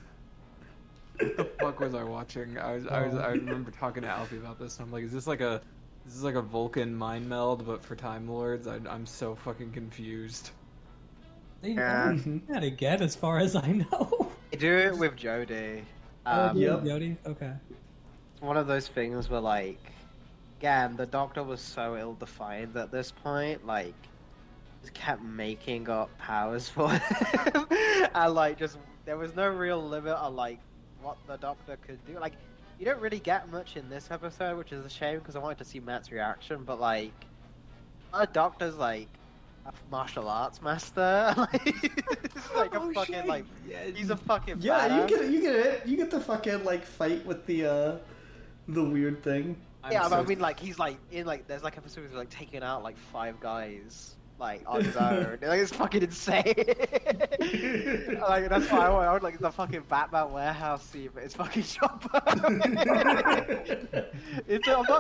Speaker 3: What the fuck was I watching? I remember talking to Alfie about this, and I'm like, is this like a Vulcan mind meld, but for Time Lords? I'm so fucking confused.
Speaker 5: They never do that again, as far as I know.
Speaker 4: They do it with Jodie.
Speaker 2: Yep.
Speaker 5: Jodie? Okay.
Speaker 4: It's one of those things where, like, again, the Doctor was so ill-defined at this point, like, just kept making up powers for him. And, like, just, there was no real limit on, like, what the Doctor could do. Like, you don't really get much in this episode, which is a shame, because I wanted to see Matt's reaction, but, like, our Doctor's, like, a martial arts master. Like a fucking shit. Like he's a fucking badass.
Speaker 2: you get the fucking like fight with the weird thing.
Speaker 4: But I mean like he's like in like there's like episodes where like taking out like 5 guys like on his own. Like it's fucking insane. Like that's why I would like the fucking Batman warehouse scene, but it's fucking Chopper. I'm not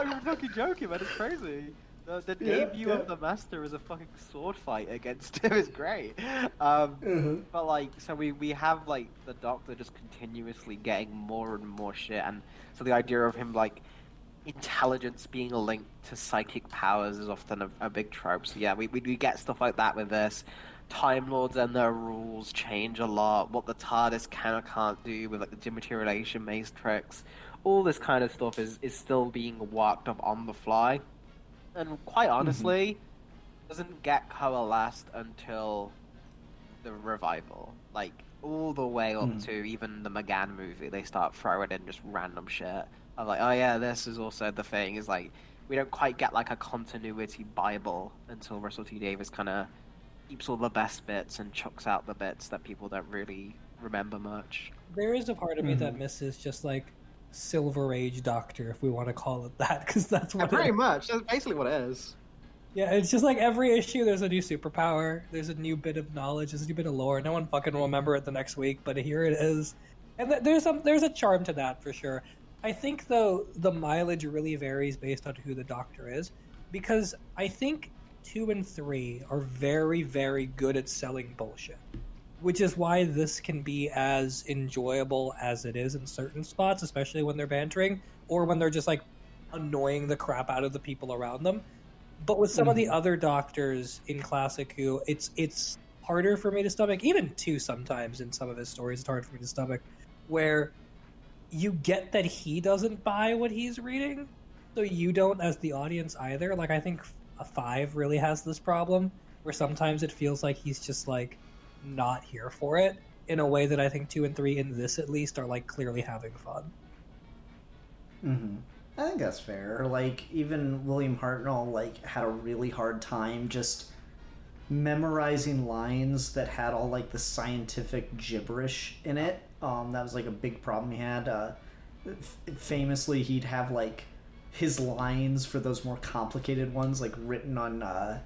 Speaker 4: even fucking joking, man. It's crazy. The debut of the Master is a fucking sword fight against him is great. But like, so we have like the Doctor just continuously getting more and more shit, and so the idea of him like intelligence being linked to psychic powers is often a big trope. So yeah, we get stuff like that with this. Time Lords and their rules change a lot. What the TARDIS can or can't do with like the dematerialization matrix, all this kind of stuff is still being worked up on the fly. And quite honestly, doesn't get coalesced until the revival. Like, all the way up to even the McGann movie, they start throwing in just random shit. I'm like, oh yeah, this is also the thing, is like, we don't quite get like a continuity Bible until Russell T Davies kind of keeps all the best bits and chucks out the bits that people don't really remember much.
Speaker 5: There is a part of me that misses just like Silver Age Doctor, if we want to call it that, because that's what
Speaker 4: pretty much. That's basically what it is.
Speaker 5: Yeah, it's just like every issue there's a new superpower, there's a new bit of knowledge, there's a new bit of lore. No one fucking will remember it the next week, but here it is. And there's a charm to that for sure. I think though the mileage really varies based on who the Doctor is, because I think 2 and 3 are very, very good at selling bullshit. Which is why this can be as enjoyable as it is in certain spots, especially when they're bantering, or when they're just like annoying the crap out of the people around them. But with some of the other Doctors in Classic Who, it's harder for me to stomach, even 2 sometimes in some of his stories, it's hard for me to stomach, where you get that he doesn't buy what he's reading, so you don't as the audience either. Like, I think a 5 really has this problem, where sometimes it feels like he's just like not here for it, in a way that I think 2 and 3 in this at least are like clearly having fun.
Speaker 2: I think that's fair. Like, even William Hartnell like had a really hard time just memorizing lines that had all like the scientific gibberish in it. That was like a big problem he had. Famously, he'd have like his lines for those more complicated ones like written on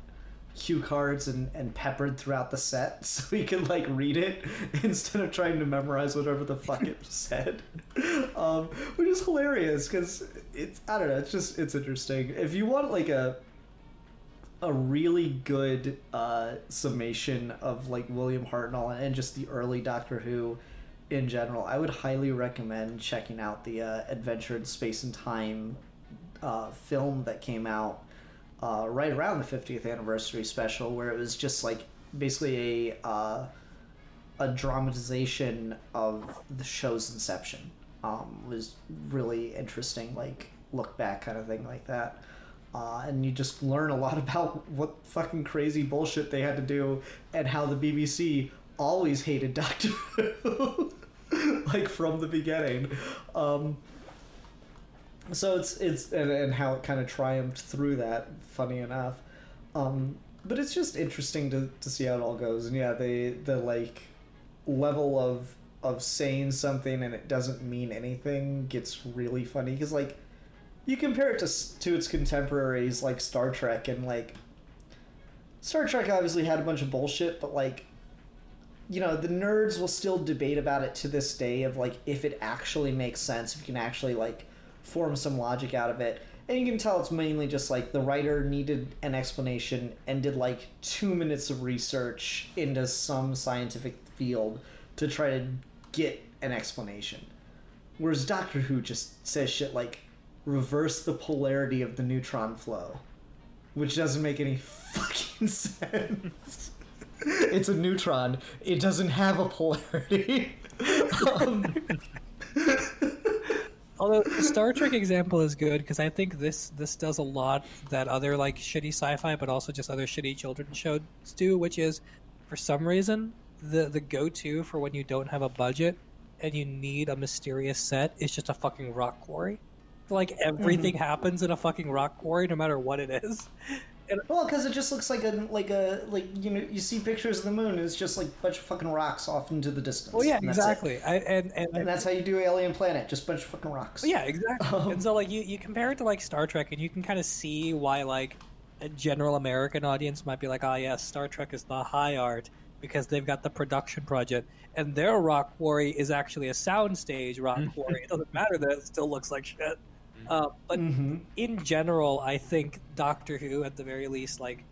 Speaker 2: cue cards and peppered throughout the set so he could like read it instead of trying to memorize whatever the fuck it said. Which is hilarious because it's, I don't know, it's interesting. If you want like a really good summation of like William Hartnell and just the early Doctor Who, in general, I would highly recommend checking out the Adventure in Space and Time film that came out right around the 50th anniversary special, where it was just like basically a dramatization of the show's inception. Was really interesting, like look back kind of thing like that. And you just learn a lot about what fucking crazy bullshit they had to do and how the BBC always hated Doctor Who, like from the beginning. So it's and how it kind of triumphed through that, funny enough. But it's just interesting to see how it all goes. And yeah, the like level of saying something and it doesn't mean anything gets really funny, because like you compare it to its contemporaries like Star Trek, and like Star Trek obviously had a bunch of bullshit, but like, you know, the nerds will still debate about it to this day of like if it actually makes sense, if you can actually like form some logic out of it. And you can tell it's mainly just like the writer needed an explanation and did like 2 minutes of research into some scientific field to try to get an explanation. Whereas Doctor Who just says shit like, reverse the polarity of the neutron flow, which doesn't make any fucking sense. It's a neutron. It doesn't have a polarity.
Speaker 5: Although the Star Trek example is good, because I think this does a lot that other like shitty sci-fi, but also just other shitty children's shows do, which is, for some reason, the go-to for when you don't have a budget and you need a mysterious set is just a fucking rock quarry. Like everything happens in a fucking rock quarry, no matter what it is. And,
Speaker 2: well, because it just looks like you know, you see pictures of the moon and it's just like a bunch of fucking rocks off into the distance.
Speaker 5: well, yeah,
Speaker 2: and
Speaker 5: exactly.
Speaker 2: And that's how you do Alien Planet, just a bunch of fucking rocks.
Speaker 5: Yeah, exactly. And so like you compare it to like Star Trek, and you can kind of see why like a general American audience might be like, oh yes, Star Trek is the high art, because they've got the production budget, and their rock quarry is actually a soundstage rock quarry. It doesn't matter that it still looks like shit. But in general, I think Doctor Who, at the very least, like,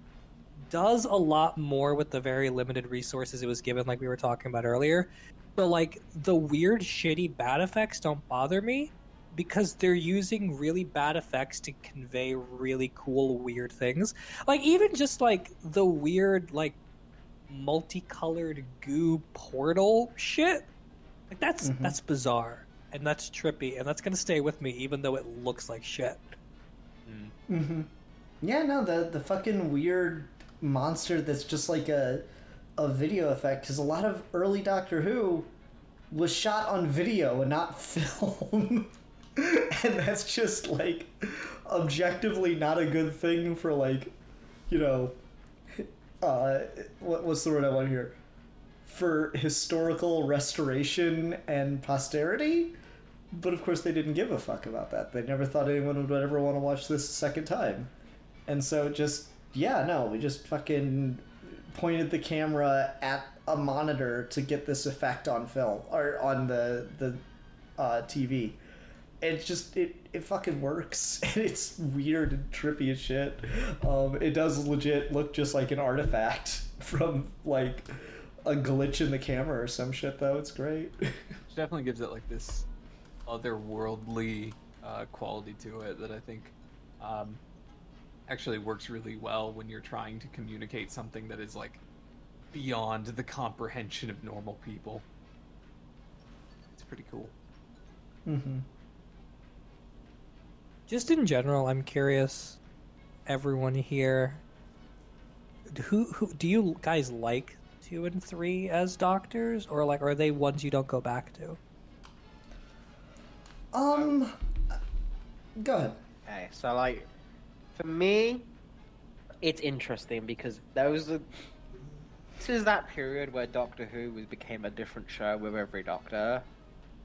Speaker 5: does a lot more with the very limited resources it was given, like we were talking about earlier. But like the weird, shitty bad effects don't bother me, because they're using really bad effects to convey really cool, weird things. Like even just like the weird, like multicolored goo portal shit. Like that's bizarre. And that's trippy, and that's gonna stay with me, even though it looks like shit.
Speaker 2: Yeah, no, the fucking weird monster that's just like a video effect, because a lot of early Doctor Who was shot on video and not film. And that's just like objectively not a good thing for like, you know, what's the word I want here? For historical restoration and posterity. But of course they didn't give a fuck about that. They never thought anyone would ever want to watch this a second time. And so just, yeah, no, we just fucking pointed the camera at a monitor to get this effect on film, or on the TV. It just, it fucking works. And it's weird and trippy as shit. It does legit look just like an artifact from like a glitch in the camera or some shit, though. It's great.
Speaker 3: Which definitely gives it like this otherworldly quality to it that I think actually works really well when you're trying to communicate something that is like beyond the comprehension of normal people. It's pretty cool.
Speaker 5: Just in general, I'm curious, everyone here, who do you guys like 2 and 3 as Doctors, or like are they ones you don't go back to?
Speaker 2: Go ahead.
Speaker 4: Okay, so like, for me, it's interesting because this is that period where Doctor Who became a different show with every Doctor.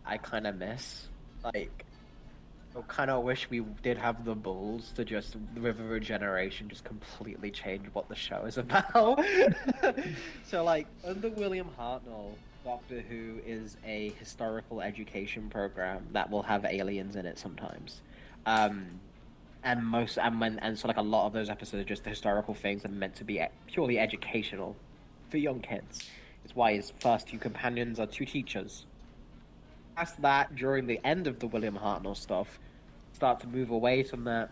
Speaker 4: I kind of miss. Like, I kind of wish we did have the balls to just, with a regeneration, just completely change what the show is about. So, like, under William Hartnell, Doctor Who is a historical education program that will have aliens in it sometimes. And so like a lot of those episodes are just historical things and meant to be purely educational for young kids. It's why his first 2 companions are 2 teachers. past that, during the end of the William Hartnell stuff, start to move away from that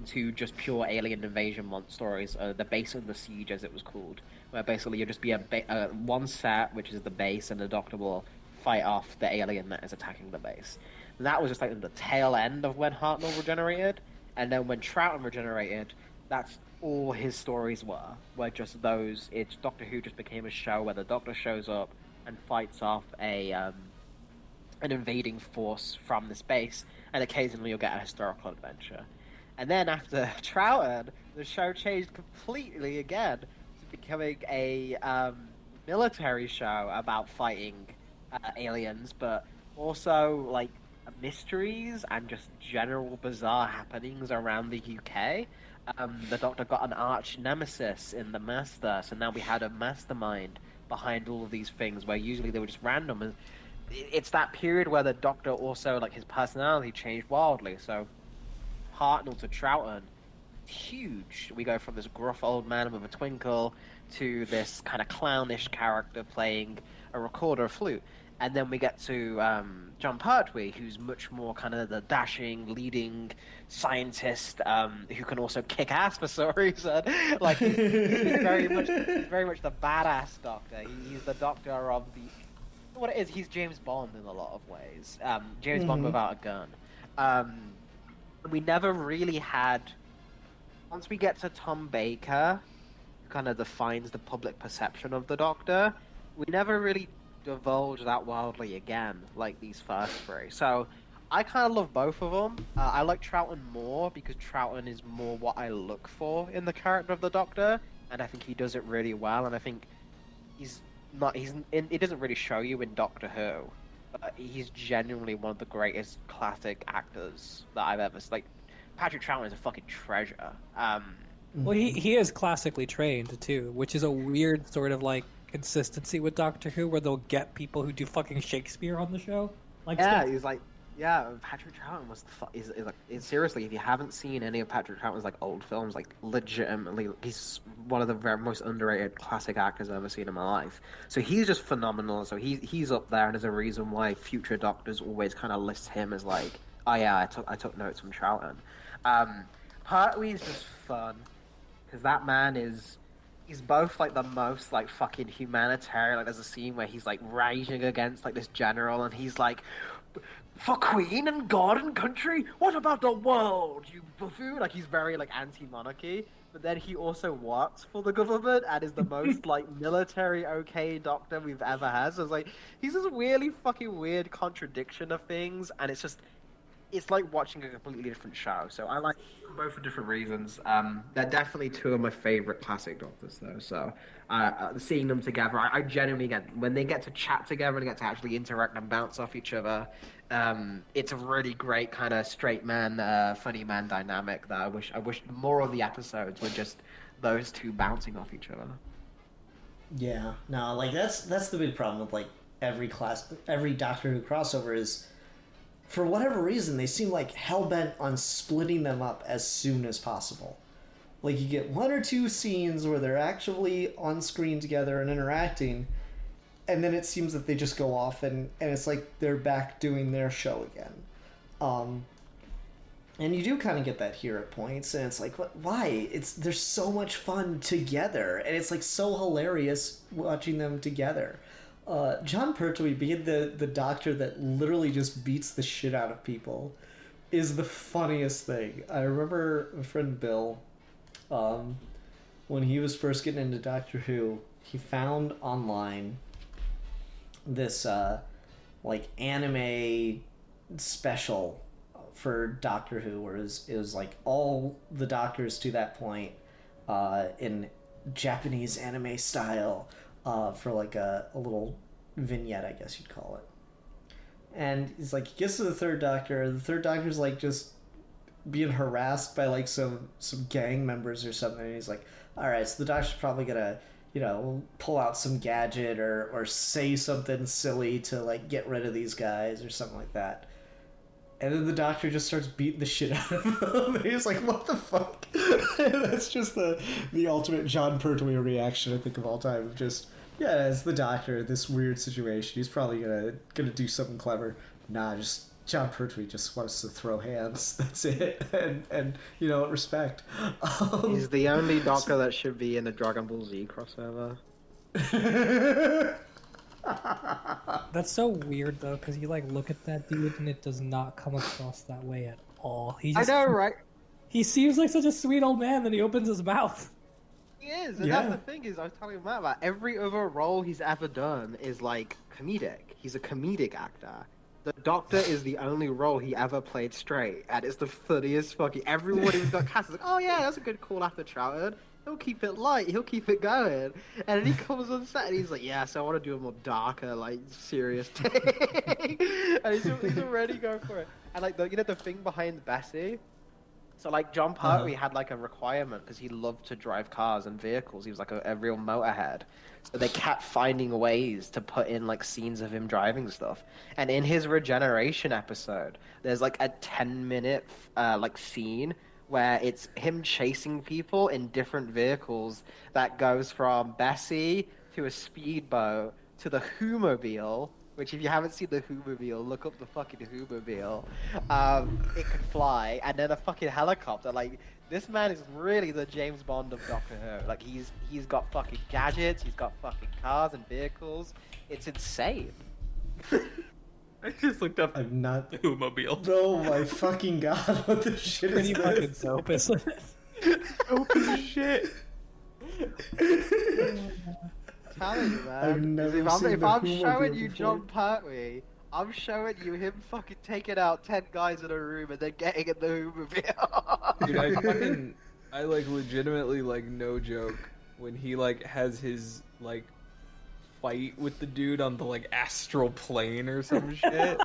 Speaker 4: to just pure alien invasion stories, the base of the siege, as it was called, where basically you'll just be one set, which is the base, and the Doctor will fight off the alien that is attacking the base. And that was just like the tail end of when Hartnell regenerated, and then when Troughton regenerated, that's all his stories were just those. It's Doctor Who just became a show where the Doctor shows up and fights off an invading force from the base, and occasionally you'll get a historical adventure. And then after Troughton, the show changed completely again to becoming a military show about fighting aliens, but also like mysteries and just general bizarre happenings around the UK. The Doctor got an arch nemesis in the Master, so now we had a mastermind behind all of these things, where usually they were just random. And it's that period where the Doctor also, like, his personality changed wildly. So Hartnell to Troughton, huge. We go from this gruff old man with a twinkle to this kind of clownish character playing a recorder flute. And then we get to John Pertwee, who's much more kind of the dashing, leading scientist who can also kick ass for some reason. Like he's very much the badass Doctor. He's the Doctor of the what it is. He's James Bond in a lot of ways. James Bond without a gun. We never really had. Once we get to Tom Baker, who kind of defines the public perception of the Doctor, we never really divulge that wildly again, like these first three. So I kind of love both of them. I like Troughton more because Troughton is more what I look for in the character of the Doctor, and I think he does it really well. And I think it doesn't really show you in Doctor Who, but he's genuinely one of the greatest classic actors that I've ever seen. Like, Patrick Troughton is a fucking treasure.
Speaker 5: Well, he is classically trained too, which is a weird sort of like consistency with Doctor Who, where they'll get people who do fucking Shakespeare on the show. Like,
Speaker 4: he's like, Patrick Troughton was seriously, if you haven't seen any of Patrick Troughton's like old films, like legitimately, he's one of the very most underrated classic actors I've ever seen in my life. So he's just phenomenal. So he's up there, and there's a reason why future Doctors always kind of list him as like, oh yeah, I took notes from Troughton. Pertwee is just fun because that man he's both like the most like fucking humanitarian. Like there's a scene where he's like raging against like this general, and he's like, "For Queen and God and country, what about the world, you buffoon?" Like he's very like anti-monarchy, but then he also works for the government and is the most like military okay Doctor we've ever had. So it's like he's this really fucking weird contradiction of things, and it's like watching a completely different show. So I like both for different reasons. They're definitely two of my favorite classic Doctors, though. So seeing them together, I genuinely get when they get to chat together and get to actually interact and bounce off each other. It's a really great kind of straight man, funny man dynamic that I wish more of the episodes were just those two bouncing off each other.
Speaker 2: Yeah, no, like that's the big problem with like every Doctor Who crossover is, for whatever reason, they seem like hell-bent on splitting them up as soon as possible. Like, you get one or two scenes where they're actually on screen together and interacting, and then it seems that they just go off, and it's like they're back doing their show again. And you do kind of get that here at points, and it's like, why? They're so much fun together, and it's like so hilarious watching them together. John Pertwee being the Doctor that literally just beats the shit out of people is the funniest thing. I remember my friend Bill, when he was first getting into Doctor Who, he found online this like anime special for Doctor Who, where it was like all the Doctors to that point in Japanese anime style. For like a little vignette, I guess you'd call it. And he's like, he gets to the Third Doctor. The Third Doctor's like just being harassed by like some gang members or something. And he's like, all right, so the Doctor's probably gonna, pull out some gadget or say something silly to like get rid of these guys or something like that. And then the Doctor just starts beating the shit out of him. And he's like, what the fuck? That's just the ultimate John Pertwee reaction, I think, of all time. Of just Yeah, as the doctor, this weird situation, he's probably gonna do something clever. Nah, just John Pertwee just wants to throw hands. That's it, and you know, respect.
Speaker 4: He's the only Doctor that should be in a Dragon Ball Z crossover.
Speaker 5: That's so weird though, because you like look at that dude and it does not come across that way at all.
Speaker 4: I know, right?
Speaker 5: He seems like such a sweet old man, then he opens his mouth.
Speaker 4: He is, and
Speaker 2: Yeah.
Speaker 4: that's the thing is, I was telling Matt about every other role he's ever done is like comedic. He's a comedic actor. The Doctor is the only role he ever played straight, and it's the funniest fucking. Everyone who's got cast is like, oh yeah, that's a good call after Troughton. He'll keep it light, he'll keep it going. And then he comes on set and he's like, yeah, so I want to do a more darker, like, serious thing. And he's already going for it. And like, the thing behind Bessie. So like, John Pertwee had like a requirement because he loved to drive cars and vehicles. He was like a real motorhead. So they kept finding ways to put in like scenes of him driving stuff. And in his regeneration episode, there's like a 10-minute like scene where it's him chasing people in different vehicles that goes from Bessie to a speedboat to the Who-mobile, which if you haven't seen the Who-mobile, look up the fucking Who-mobile. It can fly, and then a fucking helicopter. Like, this man is really the James Bond of Doctor Who. Like, he's got fucking gadgets, he's got fucking cars and vehicles. It's insane.
Speaker 3: I just looked up
Speaker 2: I'm not.
Speaker 3: the Who-mobile.
Speaker 2: Oh my fucking god! What the shit
Speaker 5: Pretty
Speaker 2: is
Speaker 5: fucking
Speaker 2: this?
Speaker 5: dope, isn't it?
Speaker 3: Open shit.
Speaker 4: Telling you,
Speaker 2: I've
Speaker 4: man.
Speaker 2: never
Speaker 4: If
Speaker 2: seen
Speaker 4: I'm
Speaker 2: the
Speaker 4: showing
Speaker 2: Who-mobile
Speaker 4: you
Speaker 2: before.
Speaker 4: John Pertwee, I'm showing you him fucking taking out 10 guys in a room and then getting in the Who-mobile.
Speaker 3: Dude, I like legitimately, like, no joke, when he like has his like fight with the dude on the like astral plane or some shit.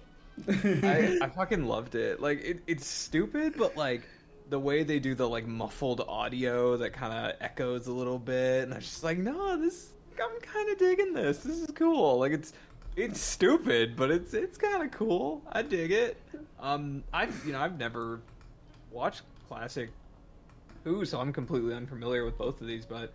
Speaker 3: I fucking loved it. Like, it's stupid, but like the way they do the like muffled audio that kind of echoes a little bit, and I was just like, no, I'm kind of digging this. This is cool. Like, it's stupid, but it's kind of cool. I dig it. I've never watched classic Who, so I'm completely unfamiliar with both of these, but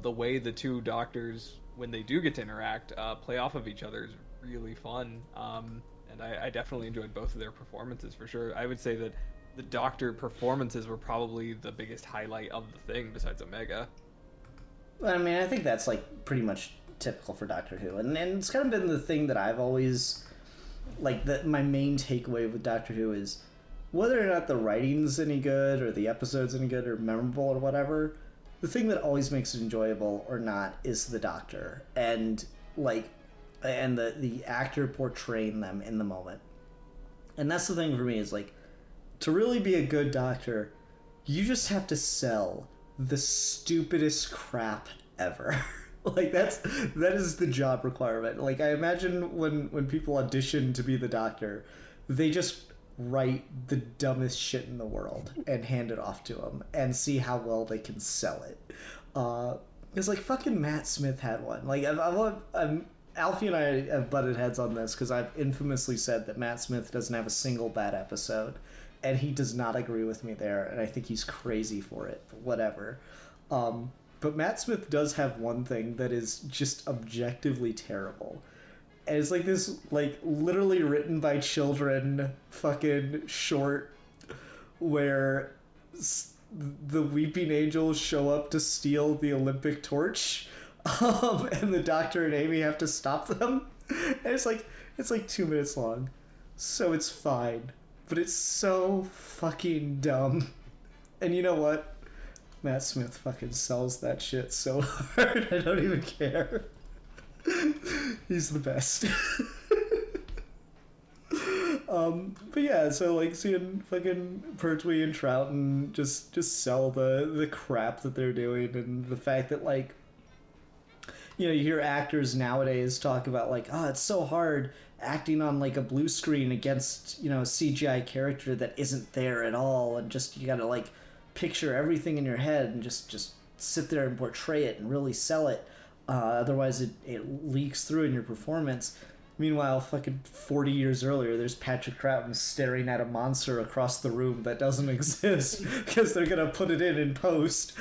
Speaker 3: the way the two doctors, when they do get to interact, play off of each other is really fun. And I definitely enjoyed both of their performances for sure. I would say that the Doctor performances were probably the biggest highlight of the thing besides Omega.
Speaker 2: I mean, I think that's like pretty much typical for Doctor Who, and it's kind of been the thing that I've always like. That my main takeaway with Doctor Who is whether or not the writing's any good or the episode's any good or memorable or whatever. The thing that always makes it enjoyable or not is the Doctor and the actor portraying them in the moment. And that's the thing for me is like, to really be a good Doctor, you just have to sell the stupidest crap ever. Like that is the job requirement. Like, I imagine when people audition to be the Doctor, they just write the dumbest shit in the world and hand it off to them and see how well they can sell it. Because like fucking Matt Smith had one. Like Alfie and I have butted heads on this because I've infamously said that Matt Smith doesn't have a single bad episode, and he does not agree with me there, and I think he's crazy for it. But whatever. But Matt Smith does have one thing that is just objectively terrible. And it's like this, like, literally written by children fucking short where the Weeping Angels show up to steal the Olympic torch, and the Doctor and Amy have to stop them. And it's like 2 minutes long. So it's fine. But it's so fucking dumb. And you know what? Matt Smith fucking sells that shit so hard, I don't even care. He's the best. But yeah, so like seeing fucking Pertwee and Troughton just sell the crap that they're doing, and the fact that like, you know, you hear actors nowadays talk about like, oh, it's so hard acting on like a blue screen against, you know, a CGI character that isn't there at all, and just you gotta like picture everything in your head and just sit there and portray it and really sell it. Otherwise it leaks through in your performance. Meanwhile, fucking 40 years earlier, there's Patrick Troughton staring at a monster across the room that doesn't exist because they're gonna put it in post.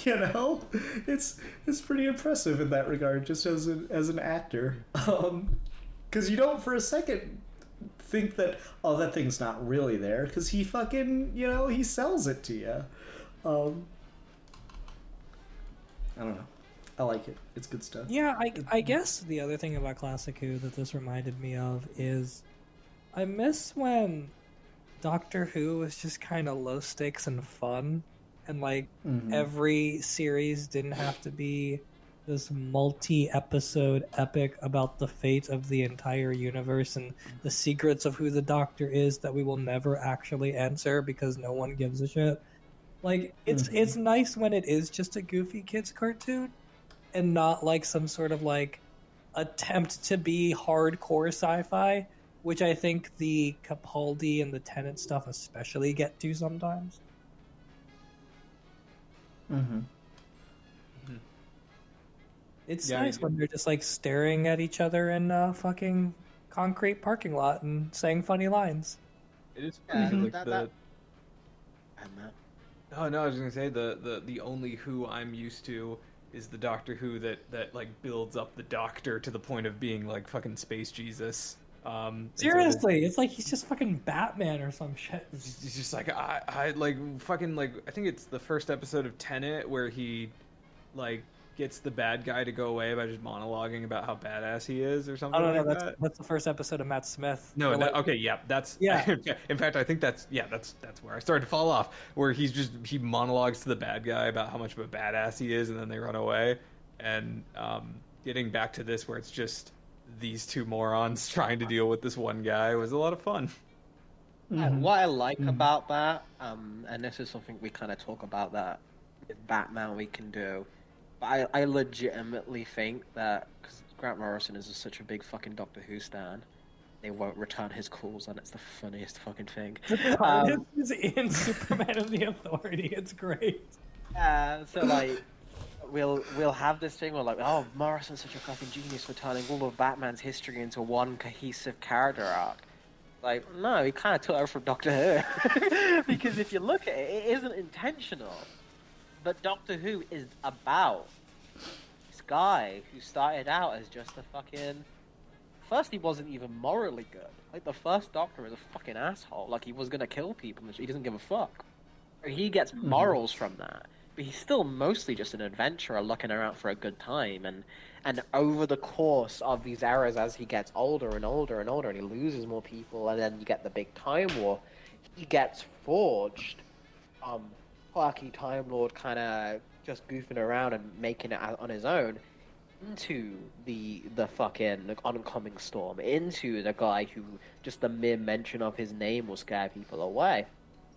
Speaker 2: You know, it's pretty impressive in that regard, just as an actor. Because you don't for a second think that, oh, that thing's not really there, because he fucking, he sells it to you. I don't know. I like it. It's good stuff.
Speaker 5: Yeah, I guess the other thing about Classic Who that this reminded me of is I miss when Doctor Who was just kind of low stakes and fun, and every series didn't have to be this multi-episode epic about the fate of the entire universe and the secrets of who the Doctor is that we will never actually answer because no one gives a shit. It's nice when it is just a goofy kids cartoon and not some sort of attempt to be hardcore sci-fi, which I think the Capaldi and the Tennant stuff especially get to sometimes. It's nice when they're just staring at each other in a fucking concrete parking lot and saying funny lines.
Speaker 3: It is funny. Oh no, I was gonna say the only Who I'm used to is the Doctor Who that builds up the Doctor to the point of being fucking space Jesus.
Speaker 5: Seriously, it's he's just fucking Batman or some shit.
Speaker 3: He's just I think it's the first episode of Tenet where he gets the bad guy to go away by just monologuing about how badass he is or something.
Speaker 5: I don't know. That's the first episode of Matt Smith.
Speaker 3: No, okay, yeah, that's
Speaker 5: yeah.
Speaker 3: In fact, I think that's where I started to fall off. Where he monologues to the bad guy about how much of a badass he is, and then they run away. And getting back to this, where it's just these two morons trying to deal with this one guy, was a lot of fun.
Speaker 4: What I like about that, and this is something we kind of talk about that with Batman we can do. But I legitimately think that, because Grant Morrison is such a big fucking Doctor Who stan, they won't return his calls, and it's the funniest fucking thing.
Speaker 5: The TARDIS is in Superman and the Authority. It's great.
Speaker 4: So we'll have this thing where oh, Morrison's such a fucking genius for turning all of Batman's history into one cohesive character arc. No, he kind of took over from Doctor Who. Because if you look at it, it isn't intentional. But Doctor Who is about this guy who started out as just a fucking... First, he wasn't even morally good. The first Doctor is a fucking asshole. He was gonna kill people and he doesn't give a fuck. He gets morals from that. But he's still mostly just an adventurer looking around for a good time. And over the course of these eras, as he gets older and older and older, and he loses more people, and then you get the big Time War, he gets forged quirky Time Lord kind of just goofing around and making it on his own into the fucking oncoming storm, into the guy who just the mere mention of his name will scare people away.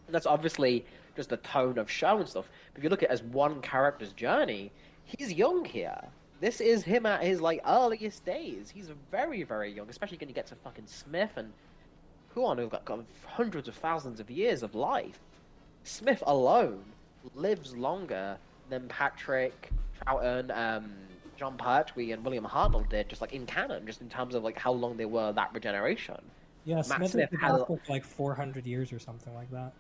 Speaker 4: And that's obviously just the tone of show and stuff. But if you look at it as one character's journey, he's young here. This is him at his earliest days. He's very, very young, especially when you get to fucking Smith and Huon, who've got hundreds of thousands of years of life. Smith alone lives longer than Patrick Troughton, John Pertwee, and William Hartnell did, just in canon, just in terms of how long they were that regeneration.
Speaker 5: Yeah, Smith had 400 years or something like that.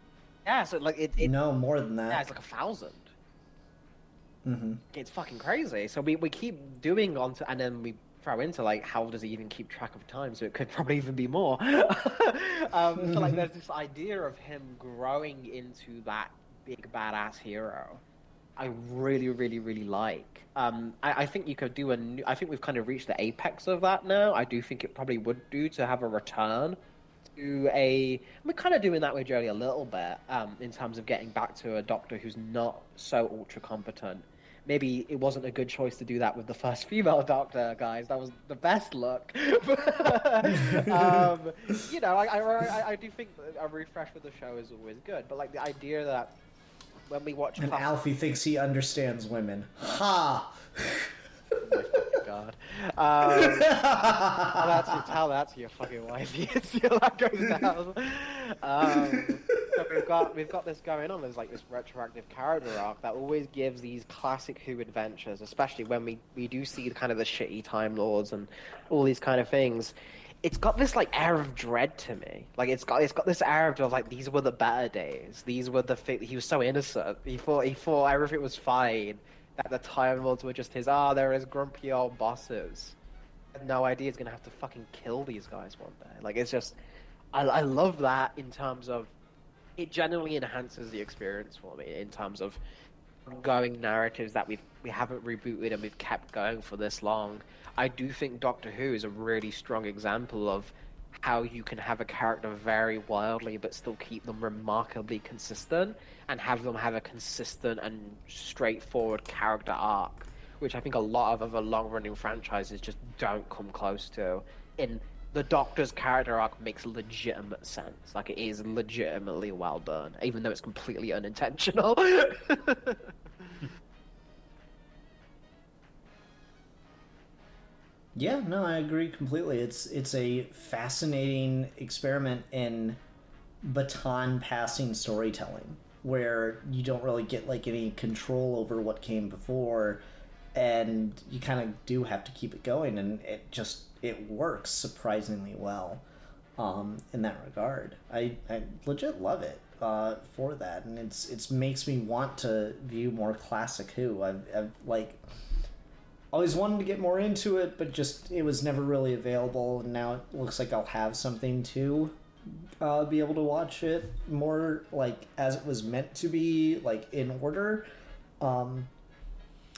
Speaker 4: Yeah, so
Speaker 2: no more than that.
Speaker 4: Yeah, it's 1,000.
Speaker 2: Mm-hmm.
Speaker 4: It's fucking crazy. So we keep doing and then we throw into how does he even keep track of time? So it could probably even be more. So there's this idea of him growing into that big badass hero. I really, really, really like. I think you could do I think we've kind of reached the apex of that now. I do think it probably would do to have a return to we're kind of doing that with Jodie a little bit, in terms of getting back to a Doctor who's not so ultra competent. Maybe it wasn't a good choice to do that with the first female Doctor, guys. That was the best look. I do think a refresh with the show is always good. But the idea that when we watch...
Speaker 2: And Alfie thinks he understands women. Ha!
Speaker 4: Oh my fucking god. Tell that to your fucking wife. See how that goes down. So we've got this going on. There's this retroactive character arc that always gives these classic Who adventures, especially when we do see the shitty Time Lords and all these kind of things. it's got this like air of dread to me. Like it's got this air of like these were the better days. These were he was so innocent. He thought everything was fine. That the Time Lords were just they're his grumpy old bosses. I had no idea he's gonna have to fucking kill these guys one day. Like it's just, I love that in terms of, it genuinely enhances the experience for me in terms of ongoing narratives that we haven't rebooted and we've kept going for this long. I do think Doctor Who is a really strong example of how you can have a character vary wildly but still keep them remarkably consistent and have them have a consistent and straightforward character arc, which I think a lot of other long-running franchises just don't come close to. In the Doctor's character arc makes legitimate sense. Like, it is legitimately well done, even though it's completely unintentional.
Speaker 2: Yeah, no, I agree completely. It's a fascinating experiment in baton passing storytelling, where you don't really get like any control over what came before, and you kind of do have to keep it going, and it works surprisingly well in that regard. I legit love it for that, and it's makes me want to view more classic Who. I've like always wanted to get more into it, but just it was never really available, and now it looks like I'll have something to be able to watch it more like as it was meant to be, like in order.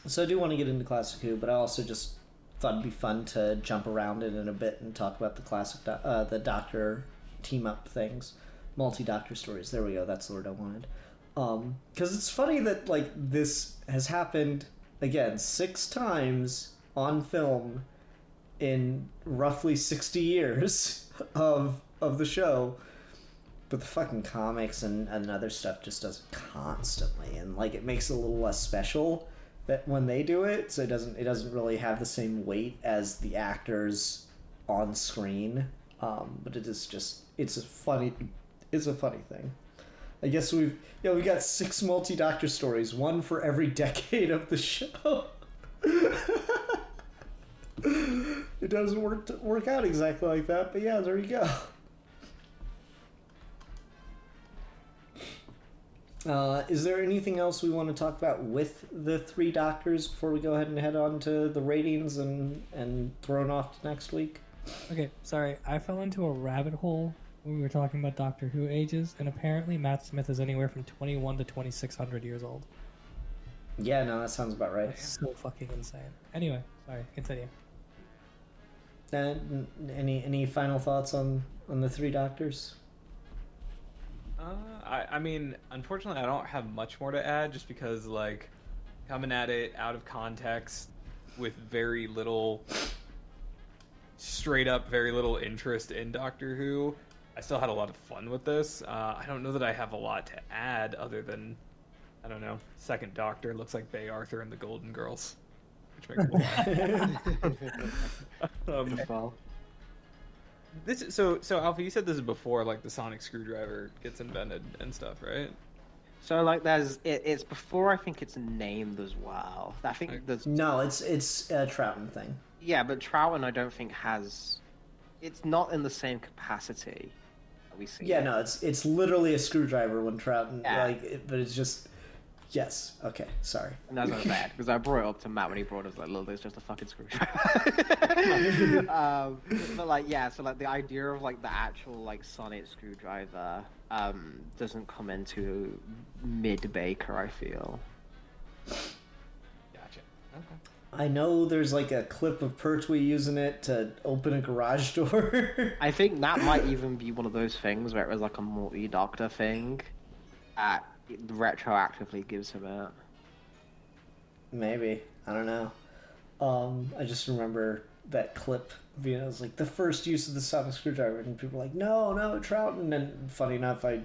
Speaker 2: So I do want to get into classic Who, but I also just thought it'd be fun to jump around it in a bit and talk about the classic the Doctor team up things, multi-Doctor stories. There we go, that's the word I wanted. Because it's funny that like this has happened again 6 times on film in roughly 60 years of the show, but the fucking comics and other stuff just does it constantly, and like it makes it a little less special that when they do it, so it doesn't really have the same weight as the actors on screen. But it is just it's a funny thing. I guess we got 6 multi-Doctor stories, one for every decade of the show. It doesn't work out exactly like that, but yeah, there you go. Is there anything else we want to talk about with the 3 Doctors before we go ahead and head on to the ratings and thrown off to next week?
Speaker 5: Okay, sorry, I fell into a rabbit hole when we were talking about Doctor Who ages, and apparently Matt Smith is anywhere from 21 to 2600 years old.
Speaker 2: Yeah, no, that sounds about right.
Speaker 5: That's so fucking insane. Anyway, sorry, continue.
Speaker 2: Any final thoughts on the 3 Doctors?
Speaker 3: I mean, unfortunately, I don't have much more to add, just because, like, coming at it out of context with very little interest in Doctor Who, I still had a lot of fun with this. I don't know that I have a lot to add other than, I don't know, Second Doctor looks like Bay Arthur and the Golden Girls, which makes me laugh. So Alpha, you said this is before like the sonic screwdriver gets invented and stuff, right?
Speaker 4: So like it's before, I think it's named as well. I think there's
Speaker 2: No, it's a Troughton thing.
Speaker 4: Yeah, but Troughton I don't think it's not in the same capacity that we see.
Speaker 2: Yeah, no, it's literally a screwdriver when Troughton but it's just yes. Okay, sorry.
Speaker 4: And that's not bad, because I brought it up to Matt when he brought us like, look, it's just a fucking screwdriver. But like, yeah, so like the idea of like the actual like sonic screwdriver doesn't come into mid-Baker, I feel.
Speaker 3: Gotcha. Okay.
Speaker 2: I know there's like a clip of Pertwee using it to open a garage door.
Speaker 4: I think that might even be one of those things where it was like a multi-Doctor thing that retroactively gives him it.
Speaker 2: Maybe. I don't know. I just remember that clip being, it was like the first use of the sonic screwdriver, and people were like, no, Troughton. And funny enough, I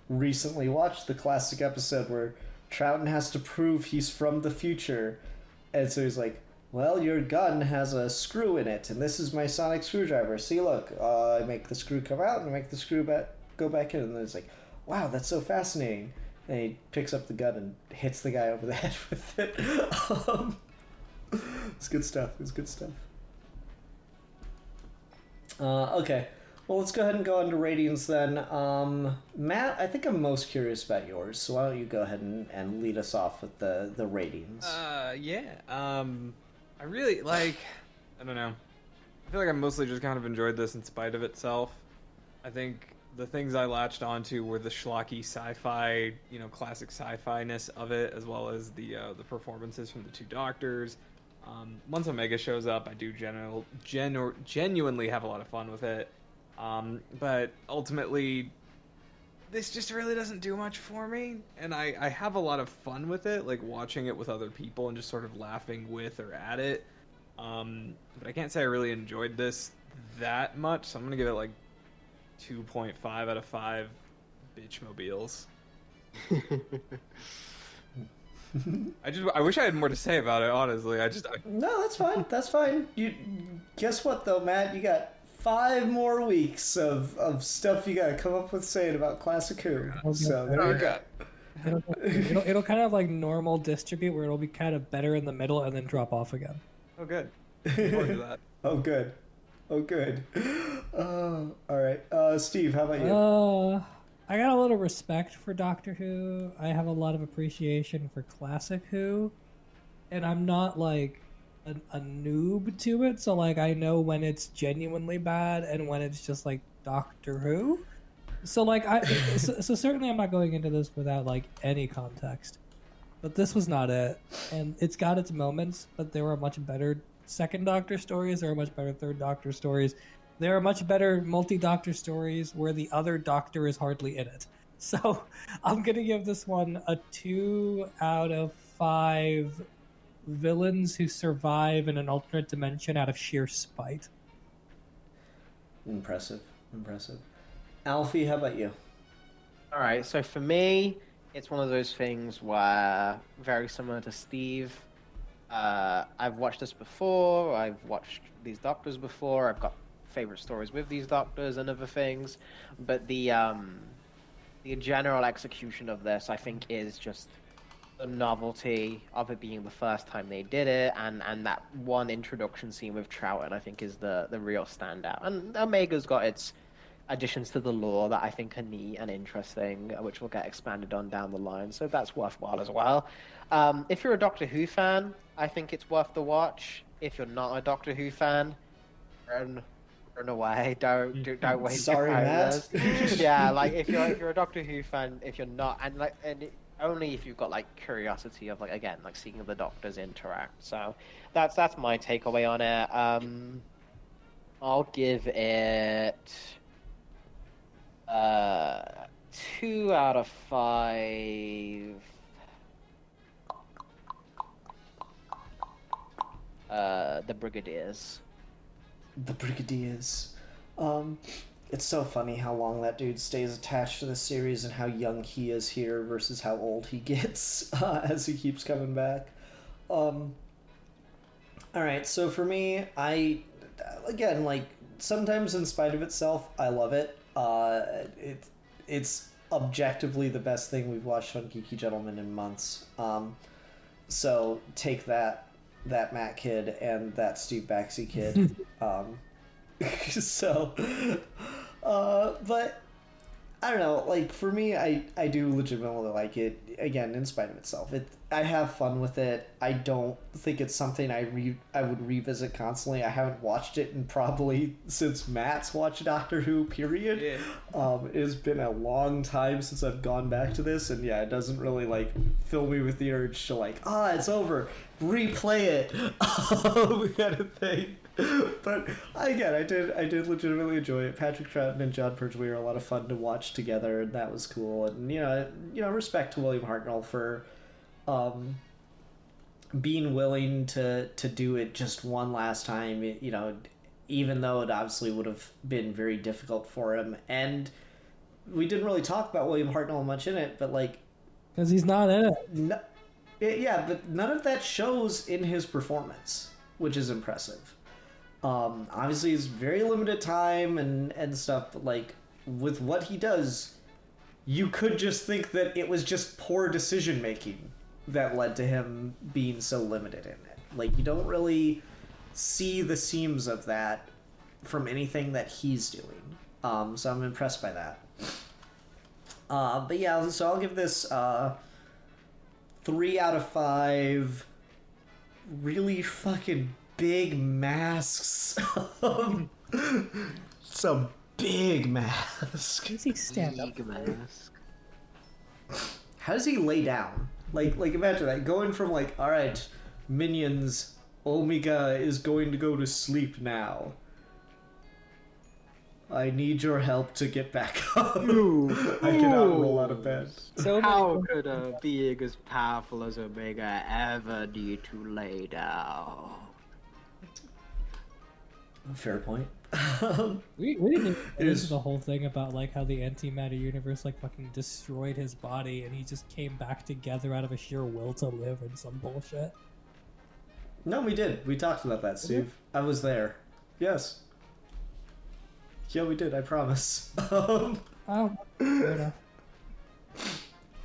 Speaker 2: recently watched the classic episode where Troughton has to prove he's from the future. And so he's like, well, your gun has a screw in it, and this is my sonic screwdriver. See, look, I make the screw come out, and I make the screw go back in. And then it's like, wow, that's so fascinating. And he picks up the gun and hits the guy over the head with it. It's good stuff. Okay. Well, let's go ahead and go into ratings then. Matt, I think I'm most curious about yours, so why don't you go ahead and lead us off with the ratings?
Speaker 3: Yeah. I really like. I don't know. I feel like I mostly just kind of enjoyed this in spite of itself. I think the things I latched onto were the schlocky sci-fi, classic sci-fi-ness of it, as well as the performances from the two doctors. Once Omega shows up, I do genuinely have a lot of fun with it. But ultimately, this just really doesn't do much for me, and I have a lot of fun with it, like watching it with other people and just sort of laughing with or at it. But I can't say I really enjoyed this that much, so I'm gonna give it like 2.5 out of 5 bitch mobiles. I wish I had more to say about it, honestly.
Speaker 2: No, that's fine. That's fine. You guess what though, Matt? You got 5 more weeks of stuff you gotta come up with saying about Classic Who. So there you go.
Speaker 5: It'll kind of like normal distribute, where it'll be kind of better in the middle and then drop off again.
Speaker 3: Oh, good. Looking forward to that.
Speaker 2: Oh, good. Oh, good. All right. Steve, how about you?
Speaker 5: I got a little respect for Doctor Who. I have a lot of appreciation for Classic Who, and I'm not like a noob to it. So like I know when it's genuinely bad and when it's just like Doctor Who. So like so certainly I'm not going into this without like any context. But this was not it, and it's got its moments. But there were much better Second Doctor stories. There are much better Third Doctor stories. There are much better multi-Doctor stories where the other Doctor is hardly in it. So I'm going to give this one a 2 out of 5 villains who survive in an alternate dimension out of sheer spite.
Speaker 2: Impressive. Alfie, how about you?
Speaker 4: Alright, so for me, it's one of those things where, very similar to Steve, I've watched this before, I've watched these Doctors before, I've got favorite stories with these Doctors and other things, but the general execution of this, I think, is just the novelty of it being the first time they did it, and that one introduction scene with Troughton, I think, is the real standout. And Omega's got its additions to the lore that I think are neat and interesting, which will get expanded on down the line, so that's worthwhile as well. If you're a Doctor Who fan, I think it's worth the watch. If you're not a Doctor Who fan, run away. Don't waste
Speaker 2: Sorry,
Speaker 4: your
Speaker 2: Matt.
Speaker 4: Yeah, like if you're a Doctor Who fan, if you're not, only if you've got like curiosity of like, again, like seeing the Doctors interact. So that's my takeaway on it. I'll give it 2 out of 5. The Brigadiers.
Speaker 2: The Brigadiers. It's so funny how long that dude stays attached to the series and how young he is here versus how old he gets as he keeps coming back. Alright, so for me, again, like, sometimes in spite of itself, I love it. It's objectively the best thing we've watched on Geeky Gentleman in months. So take that Matt kid and that Steve Baxi kid. But I don't know, like, for me, I do legitimately like it, again, in spite of itself. I have fun with it. I don't think it's something I would revisit constantly. I haven't watched it in probably since Matt's watched Doctor Who, period.
Speaker 3: Yeah.
Speaker 2: It's been a long time since I've gone back to this, and yeah, it doesn't really, like, fill me with the urge to, like, it's over, replay it, kind of thing. But again, I did legitimately enjoy it. Patrick Troughton and John Pertwee are a lot of fun to watch together, and that was cool. And respect to William Hartnell for being willing to do it just one last time. Even though it obviously would have been very difficult for him. And we didn't really talk about William Hartnell much in it, but like,
Speaker 5: because he's not in it.
Speaker 2: Yeah, but none of that shows in his performance, which is impressive. Obviously, it's very limited time and stuff, but like, with what he does, you could just think that it was just poor decision making that led to him being so limited in it. Like, you don't really see the seams of that from anything that he's doing. So I'm impressed by that. But yeah, so I'll give this 3 out of 5 really fucking big masks. Some big mask.
Speaker 5: Does he stand up?
Speaker 4: Big mask.
Speaker 2: How does he lay down? Like imagine that, going from like, all right, minions, Omega is going to go to sleep now. I need your help to get back up. I cannot roll out of bed.
Speaker 5: So
Speaker 4: How could a being as powerful as Omega ever need to lay down?
Speaker 2: Fair point.
Speaker 5: we didn't even get
Speaker 2: It is-
Speaker 5: into the whole thing about like how the antimatter universe like fucking destroyed his body and he just came back together out of a sheer will to live and some bullshit.
Speaker 2: No, we did. We talked about that, Steve. I was there. Yes. Yeah, we did. I promise.
Speaker 5: Oh, fair enough.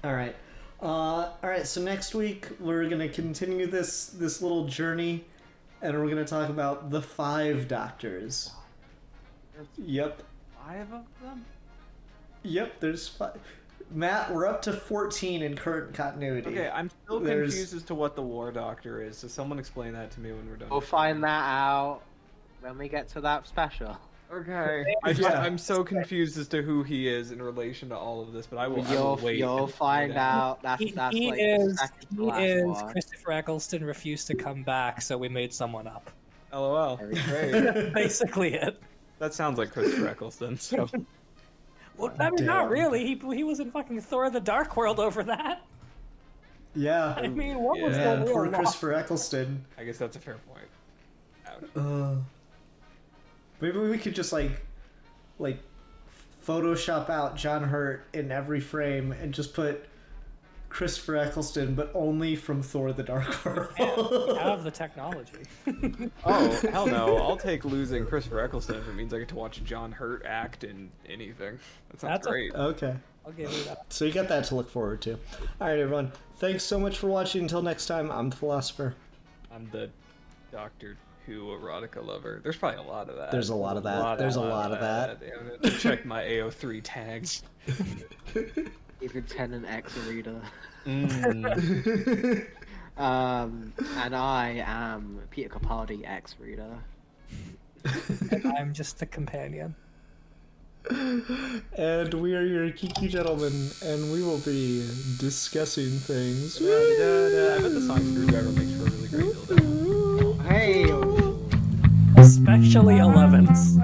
Speaker 2: All right. All right. So next week we're gonna continue this little journey, and we're gonna talk about the 5 Doctors. Yep.
Speaker 3: 5 of them?
Speaker 2: Yep. There's 5. Matt, we're up to 14 in current continuity.
Speaker 3: Okay, I'm still
Speaker 2: There's-
Speaker 3: confused as to what the War Doctor is, so someone explain that to me when we're done.
Speaker 4: We'll find that out when we get to that special.
Speaker 3: Okay.
Speaker 2: Yeah.
Speaker 3: I'm so confused as to who he is in relation to all of this, but I will wait.
Speaker 4: You'll
Speaker 3: and
Speaker 4: find out. That's
Speaker 5: He
Speaker 4: like
Speaker 5: is
Speaker 4: the second to last one.
Speaker 5: Christopher Eccleston refused to come back, so we made someone up.
Speaker 3: LOL.
Speaker 4: Very
Speaker 3: Great.
Speaker 5: Basically it.
Speaker 3: That sounds like Christopher Eccleston, so.
Speaker 5: Well, I mean, not
Speaker 2: Damn.
Speaker 5: really. He was in fucking Thor: The Dark World over that.
Speaker 2: Yeah.
Speaker 5: I mean, what was
Speaker 3: Yeah,
Speaker 5: the real
Speaker 2: Poor
Speaker 5: loss?
Speaker 2: Christopher Eccleston.
Speaker 3: I guess that's a fair point. Ouch.
Speaker 2: Maybe we could just like Photoshop out John Hurt in every frame and just put Christopher Eccleston, but only from Thor: The Dark World.
Speaker 5: We have the technology.
Speaker 3: Oh, hell no. I'll take losing Christopher Eccleston if it means I get to watch John Hurt act in anything. That sounds
Speaker 5: That's a-
Speaker 3: great.
Speaker 2: Okay.
Speaker 5: I'll give you that.
Speaker 2: So you got that to look forward to. All right, everyone. Thanks so much for watching. Until next time, I'm the Philosopher.
Speaker 3: I'm the Doctor Who erotica lover. There's probably a lot of that.
Speaker 2: There's a lot of that. There's a lot of that.
Speaker 3: Damn it. Check my AO3 tags.
Speaker 4: Even 10 and X reader.
Speaker 3: Mm.
Speaker 4: And I am Peter Capaldi X reader.
Speaker 5: And I'm just a companion.
Speaker 2: And we are your Geeky gentlemen, and we will be discussing things.
Speaker 3: I bet the song Screwdriver makes for a really great dildo.
Speaker 4: Hey!
Speaker 5: Especially 11s.